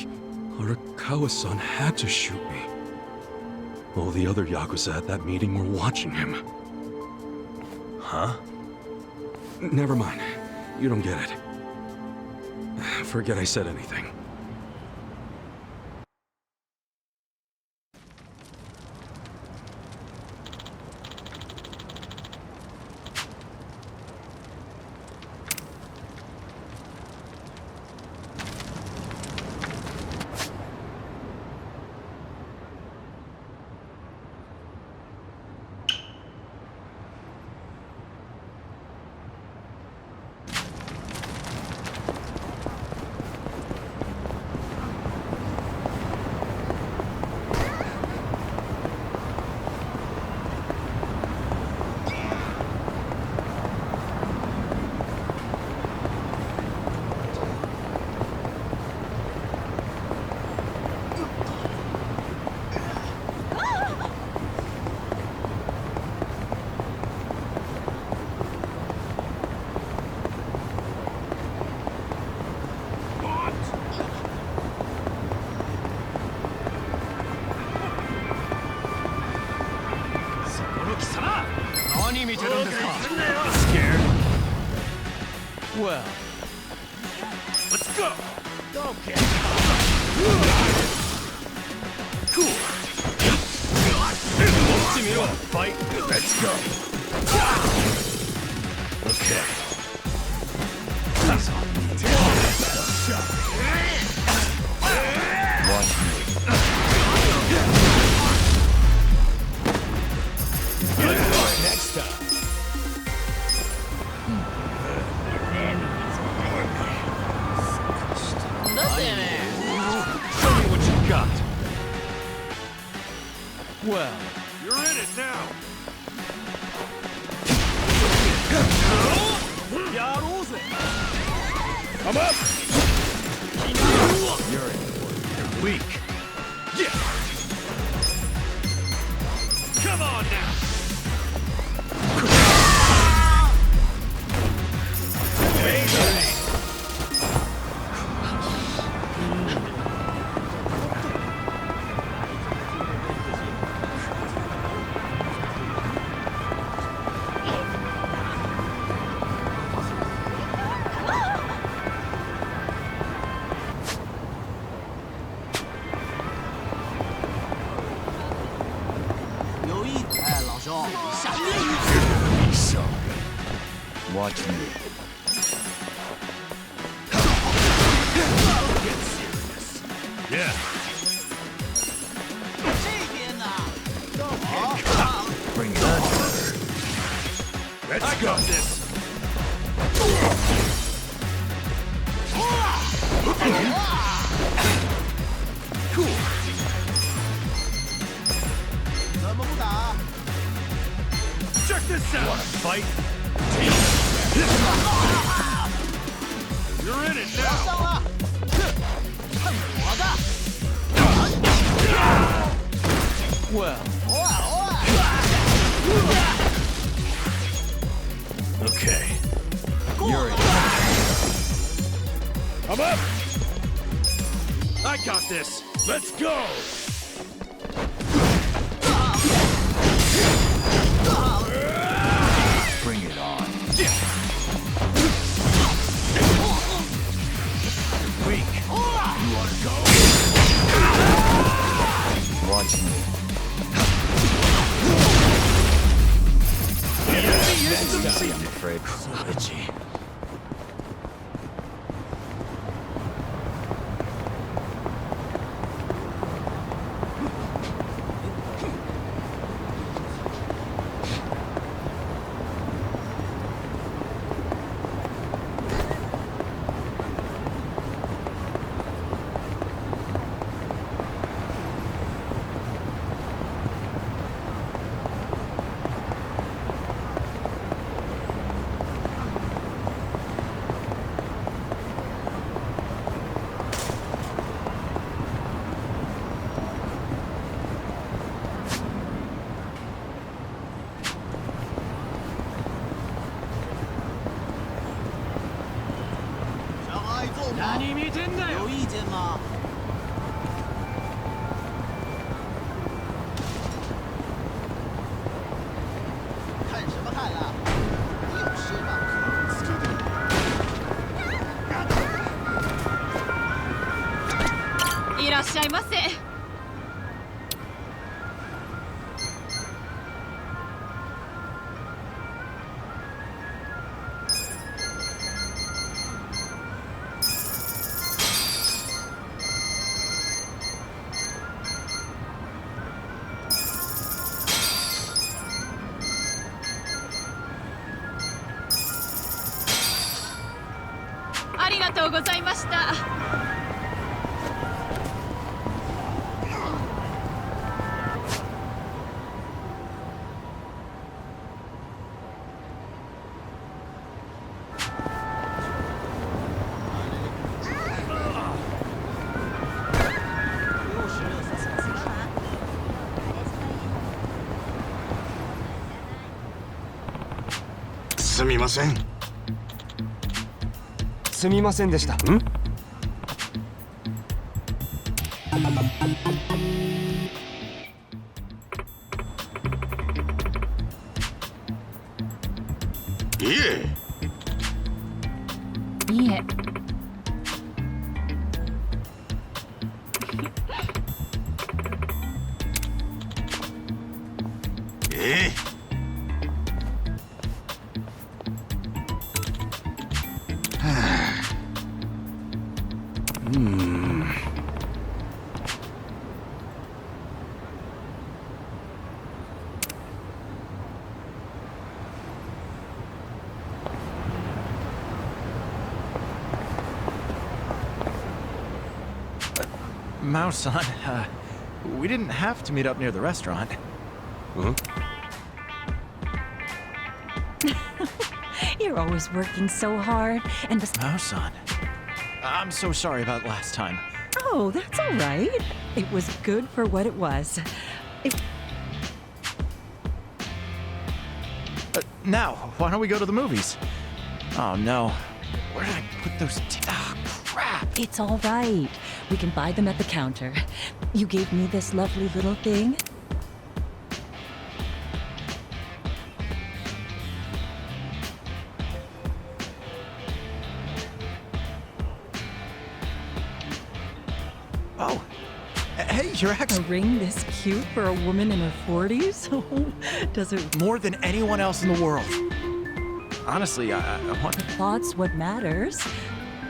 Arakawa-san had to shoot me. All the other Yakuza at that meeting were watching him. Huh? Never mind. You don't get it. Forget I said anything. Scared? Well, let's go! Okay. Cool. Fight? Let's go. Okay. That's on me. Watch me. Next time. Show me what you got. Well, you're in it now. I'm up. You're in. You're weak. Yeah. Come on now. Watch me. Get serious. Yeah. Bring it on. Let's go. This. Cool. Check this out. Wanna fight? You're in it now. Well. Okay. You're in. I'm up. I got this. Let's go. Bring it on. Weak. You wanna go? Watch me. I'm afraid. So itchy. 有意见吗？看什么看啊？你有事吗？いらっしゃいませ。ありがとうございました。すみません。すみませんでした。いえ。いえ。Mao-san, we didn't have to meet up near the restaurant. Huh? You're always working so hard, and Mao-san, I'm so sorry about last time. Oh, that's all right. It was good for what it was. Now, why don't we go to the movies? Oh no, where did I put those? Oh, crap! It's all right. We can buy them at the counter. You gave me this lovely little thing. Oh, hey, you're actually... A ring this cute for a woman in her 40s? Does it... More than anyone else in the world. Honestly, I want... The thought's what matters.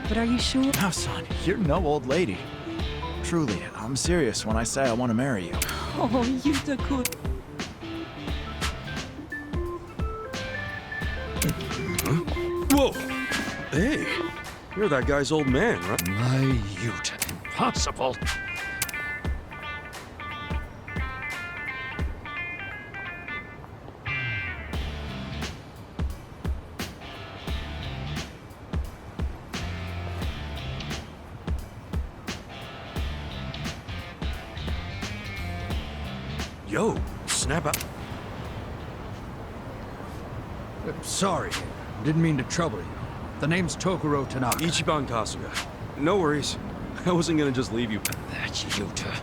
But are you sure? Now, son, you're no old lady. Truly, I'm serious when I say I want to marry you. Oh, you the good. Whoa! Hey, you're that guy's old man, right? My Ute. Impossible. Yo, snap out. Sorry, didn't mean to trouble you. The name's Tokuro Tanaka. Ichiban Kasuga. No worries. I wasn't gonna just leave you. That's Yuta.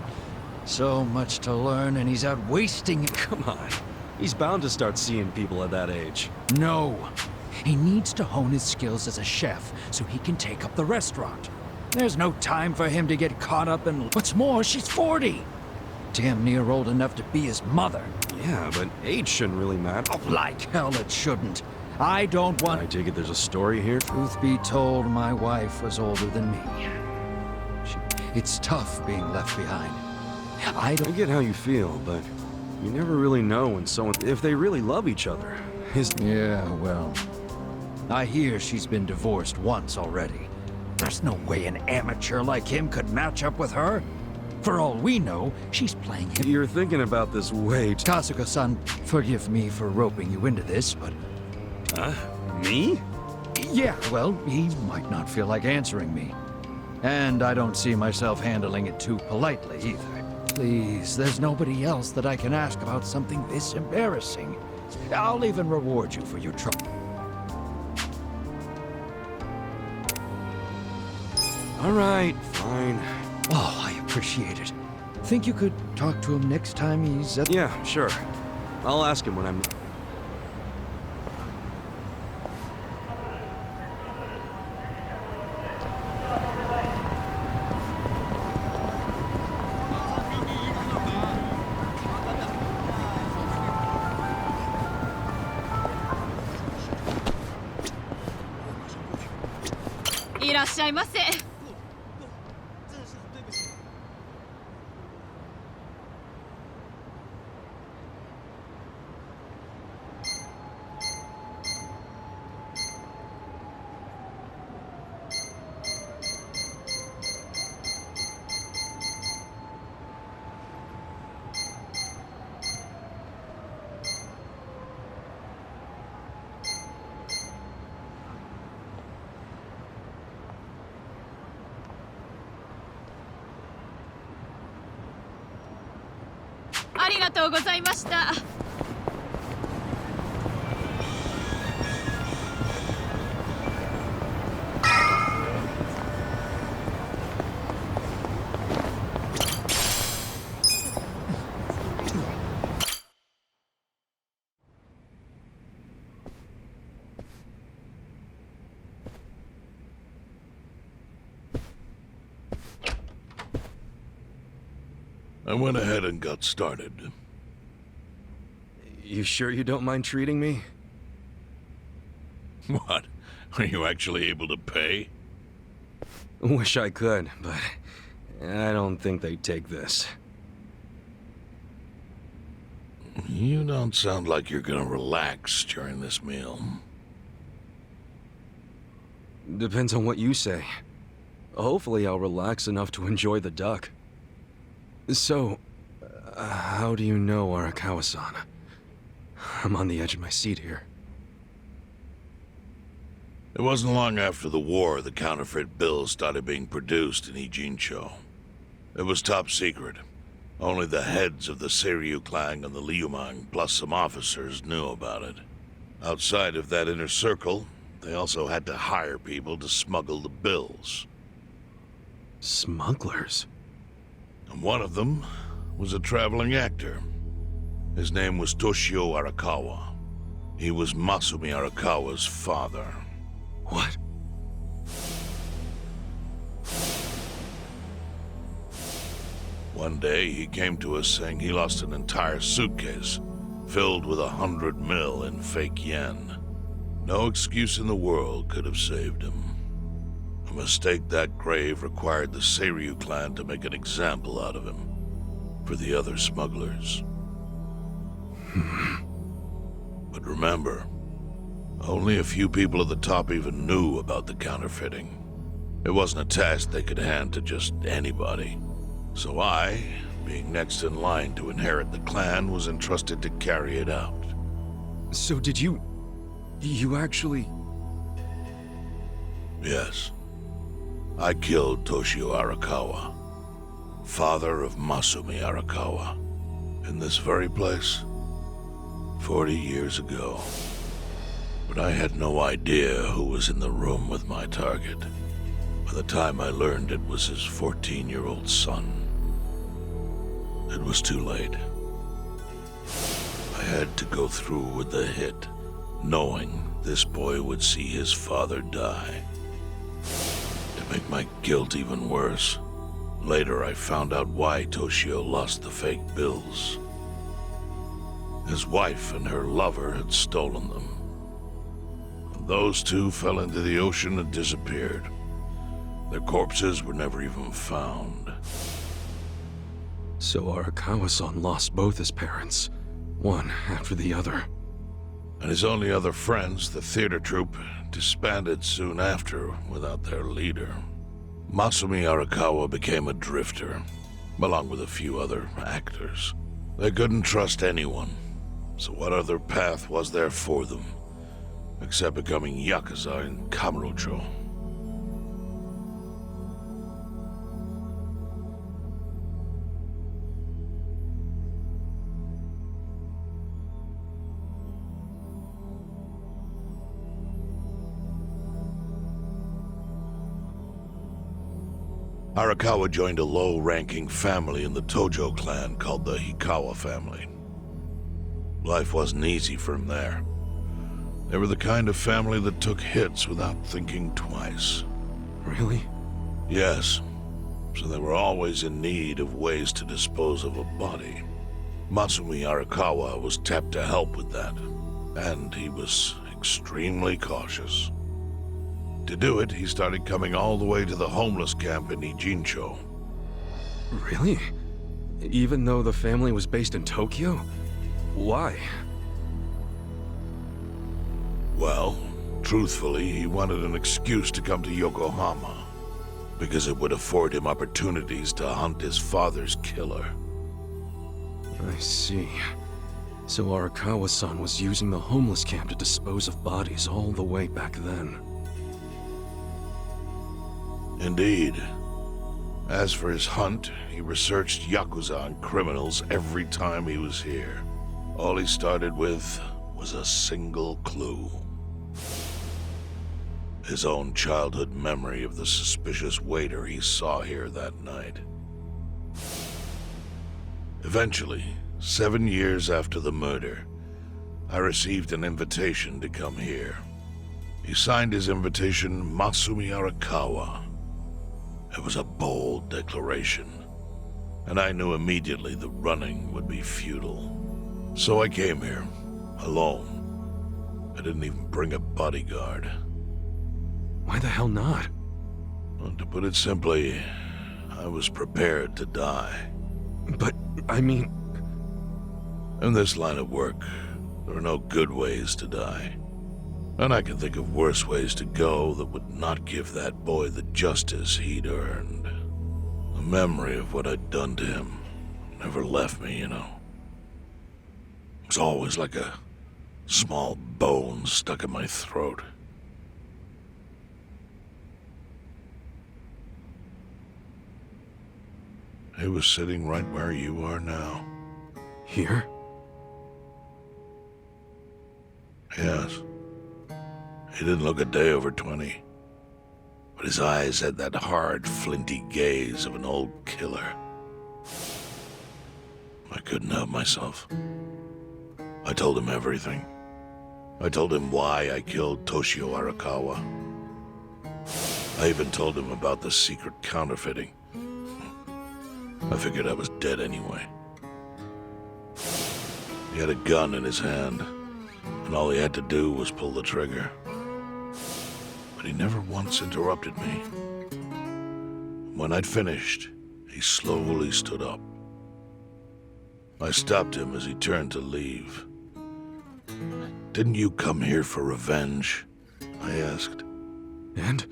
So much to learn, and he's out wasting it. Come on. He's bound to start seeing people at that age. No. He needs to hone his skills as a chef so he can take up the restaurant. There's no time for him to get caught up in... What's more, she's 40. Damn near old enough to be his mother. Yeah, but age shouldn't really matter. Oh, like hell it shouldn't. I don't want... I take it there's a story here? Truth be told, my wife was older than me. It's tough being left behind. I get how you feel, but you never really know when someone... if they really love each other. Yeah, well... I hear she's been divorced once already. There's no way an amateur like him could match up with her. For all we know, she's playing him. You're thinking about this way... Kasuga-san, forgive me for roping you into this, but... Me? Yeah, well, he might not feel like answering me. And I don't see myself handling it too politely either. Please, there's nobody else that I can ask about something this embarrassing. I'll even reward you for your trouble. All right, fine. Oh, I appreciate it. Think you could talk to him next time he's at... Yeah, sure. I'll ask him when I'm... I went ahead and got started. You sure you don't mind treating me? What? Are you actually able to pay? Wish I could, but I don't think they'd take this. You don't sound like you're gonna relax during this meal. Depends on what you say. Hopefully I'll relax enough to enjoy the duck. So, how do you know Arakawa-san? I'm on the edge of my seat here. It wasn't long after the war the counterfeit bills started being produced in Ijincho. It was top secret. Only the heads of the Seiryu clan and the Liumang, plus some officers, knew about it. Outside of that inner circle, they also had to hire people to smuggle the bills. Smugglers? And one of them was a traveling actor. His name was Toshio Arakawa. He was Masumi Arakawa's father. What? One day, he came to us saying he lost an entire suitcase filled with 100 mil in fake yen. No excuse in the world could have saved him. A mistake that grave required the Seiryu clan to make an example out of him for the other smugglers. But remember, only a few people at the top even knew about the counterfeiting. It wasn't a task they could hand to just anybody. So I, being next in line to inherit the clan, was entrusted to carry it out. So did you actually... Yes. I killed Toshio Arakawa, father of Masumi Arakawa, in this very place, 40 years ago. But I had no idea who was in the room with my target. By the time I learned it was his 14-year-old son, it was too late. I had to go through with the hit, knowing this boy would see his father die. To make my guilt even worse, later I found out why Toshio lost the fake bills. His wife and her lover had stolen them. And those two fell into the ocean and disappeared. Their corpses were never even found. So Arakawa-san lost both his parents, one after the other. And his only other friends, the theater troupe, disbanded soon after without their leader. Masumi Arakawa became a drifter, along with a few other actors. They couldn't trust anyone, so what other path was there for them, except becoming Yakuza in Kamurocho? Arakawa joined a low-ranking family in the Tojo clan called the Hikawa family. Life wasn't easy for him there. They were the kind of family that took hits without thinking twice. Really? Yes. So they were always in need of ways to dispose of a body. Masumi Arakawa was tapped to help with that, and he was extremely cautious. To do it, he started coming all the way to the homeless camp in Ijincho. Really? Even though the family was based in Tokyo? Why? Well, truthfully, he wanted an excuse to come to Yokohama, because it would afford him opportunities to hunt his father's killer. I see. So Arakawa-san was using the homeless camp to dispose of bodies all the way back then. Indeed. As for his hunt, he researched Yakuza and criminals every time he was here. All he started with was a single clue. His own childhood memory of the suspicious waiter he saw here that night. Eventually, 7 years after the murder, I received an invitation to come here. He signed his invitation Masumi Arakawa. It was a bold declaration, and I knew immediately the running would be futile. So I came here, alone. I didn't even bring a bodyguard. Why the hell not? Well, to put it simply, I was prepared to die. But, I mean... In this line of work, there are no good ways to die. And I can think of worse ways to go that would not give that boy the justice he'd earned. The memory of what I'd done to him never left me, you know. It was always like a small bone stuck in my throat. He was sitting right where you are now. Here? Yes. He didn't look a day over 20. But his eyes had that hard, flinty gaze of an old killer. I couldn't help myself. I told him everything. I told him why I killed Toshio Arakawa. I even told him about the secret counterfeiting. I figured I was dead anyway. He had a gun in his hand, and all he had to do was pull the trigger. But he never once interrupted me. When I'd finished, he slowly stood up. I stopped him as he turned to leave. "Didn't you come here for revenge?" I asked. And?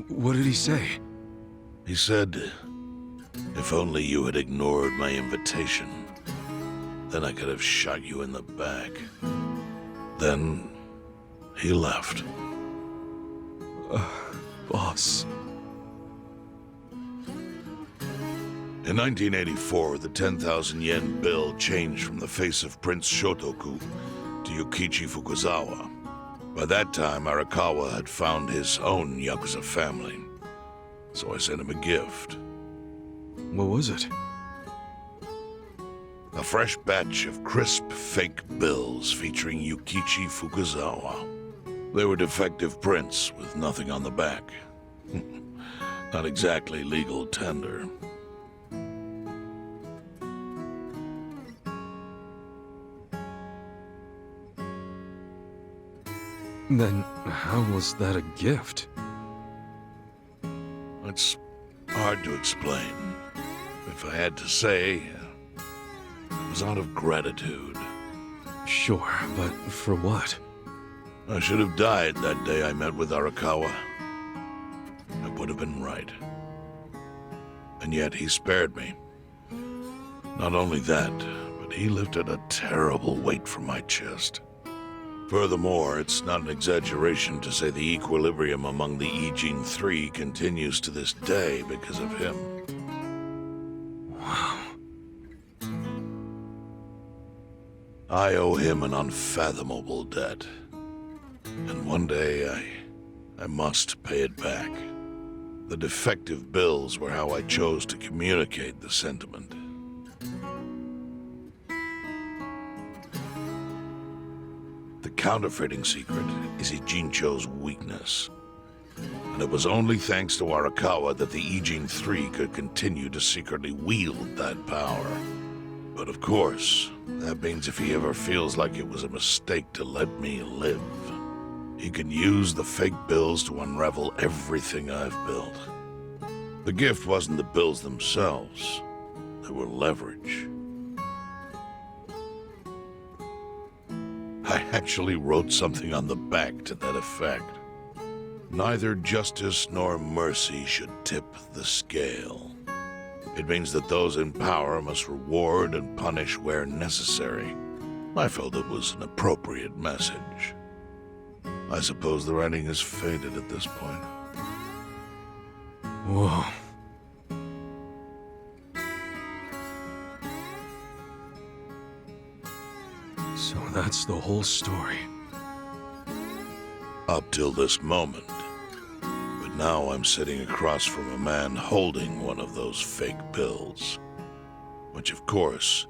What did he say? He said, "If only you had ignored my invitation, then I could have shot you in the back." Then he left. Boss. In 1984, the 10,000 yen bill changed from the face of Prince Shotoku to Yukichi Fukuzawa. By that time, Arakawa had found his own Yakuza family, so I sent him a gift. What was it? A fresh batch of crisp, fake bills featuring Yukichi Fukuzawa. They were defective prints with nothing on the back. Not exactly legal tender. Then how was that a gift? It's hard to explain. If I had to say, it was out of gratitude. Sure, but for what? I should have died that day I met with Arakawa. I would have been right. And yet he spared me. Not only that, but he lifted a terrible weight from my chest. Furthermore, it's not an exaggeration to say the equilibrium among the Ijin Three continues to this day because of him. Wow. I owe him an unfathomable debt. And one day, I must pay it back. The defective bills were how I chose to communicate the sentiment. The counterfeiting secret is Ijincho's weakness. And it was only thanks to Arakawa that the Ijin 3 could continue to secretly wield that power. But of course, that means if he ever feels like it was a mistake to let me live, he can use the fake bills to unravel everything I've built. The gift wasn't the bills themselves, they were leverage. I actually wrote something on the back to that effect. Neither justice nor mercy should tip the scale. It means that those in power must reward and punish where necessary. I felt it was an appropriate message. I suppose the writing has faded at this point. Whoa. So that's the whole story. Up till this moment. But now I'm sitting across from a man holding one of those fake bills. Which, of course,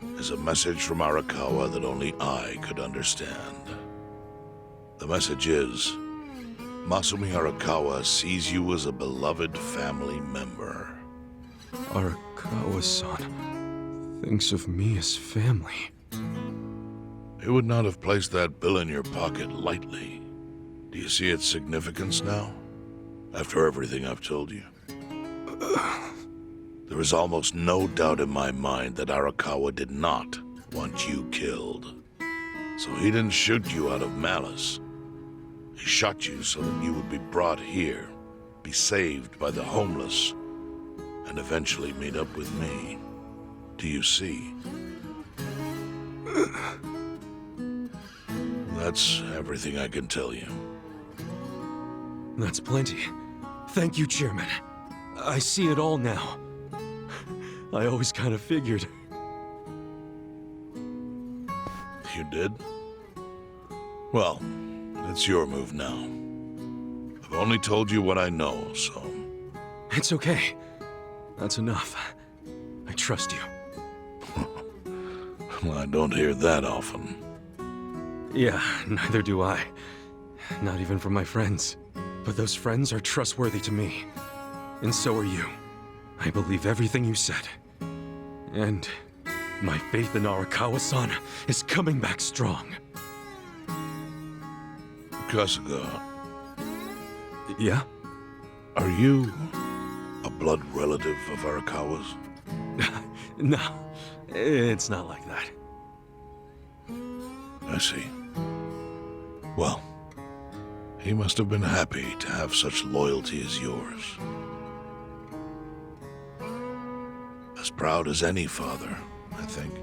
is a message from Arakawa that only I could understand. The message is, Masumi Arakawa sees you as a beloved family member. Arakawa-san thinks of me as family. He would not have placed that bill in your pocket lightly. Do you see its significance now? After everything I've told you? There is almost no doubt in my mind that Arakawa did not want you killed. So he didn't shoot you out of malice. He shot you so that you would be brought here, be saved by the homeless, and eventually meet up with me. Do you see? That's everything I can tell you. That's plenty. Thank you, Chairman. I see it all now. I always kind of figured. You did? Well, it's your move now. I've only told you what I know, so... It's okay. That's enough. I trust you. Well, I don't hear that often. Yeah, neither do I. Not even from my friends. But those friends are trustworthy to me. And so are you. I believe everything you said. And my faith in Arakawa-san is coming back strong. Kasuga. Yeah? Are you a blood relative of Arakawa's? No, it's not like that. I see. Well, he must have been happy to have such loyalty as yours. As proud as any father, I think.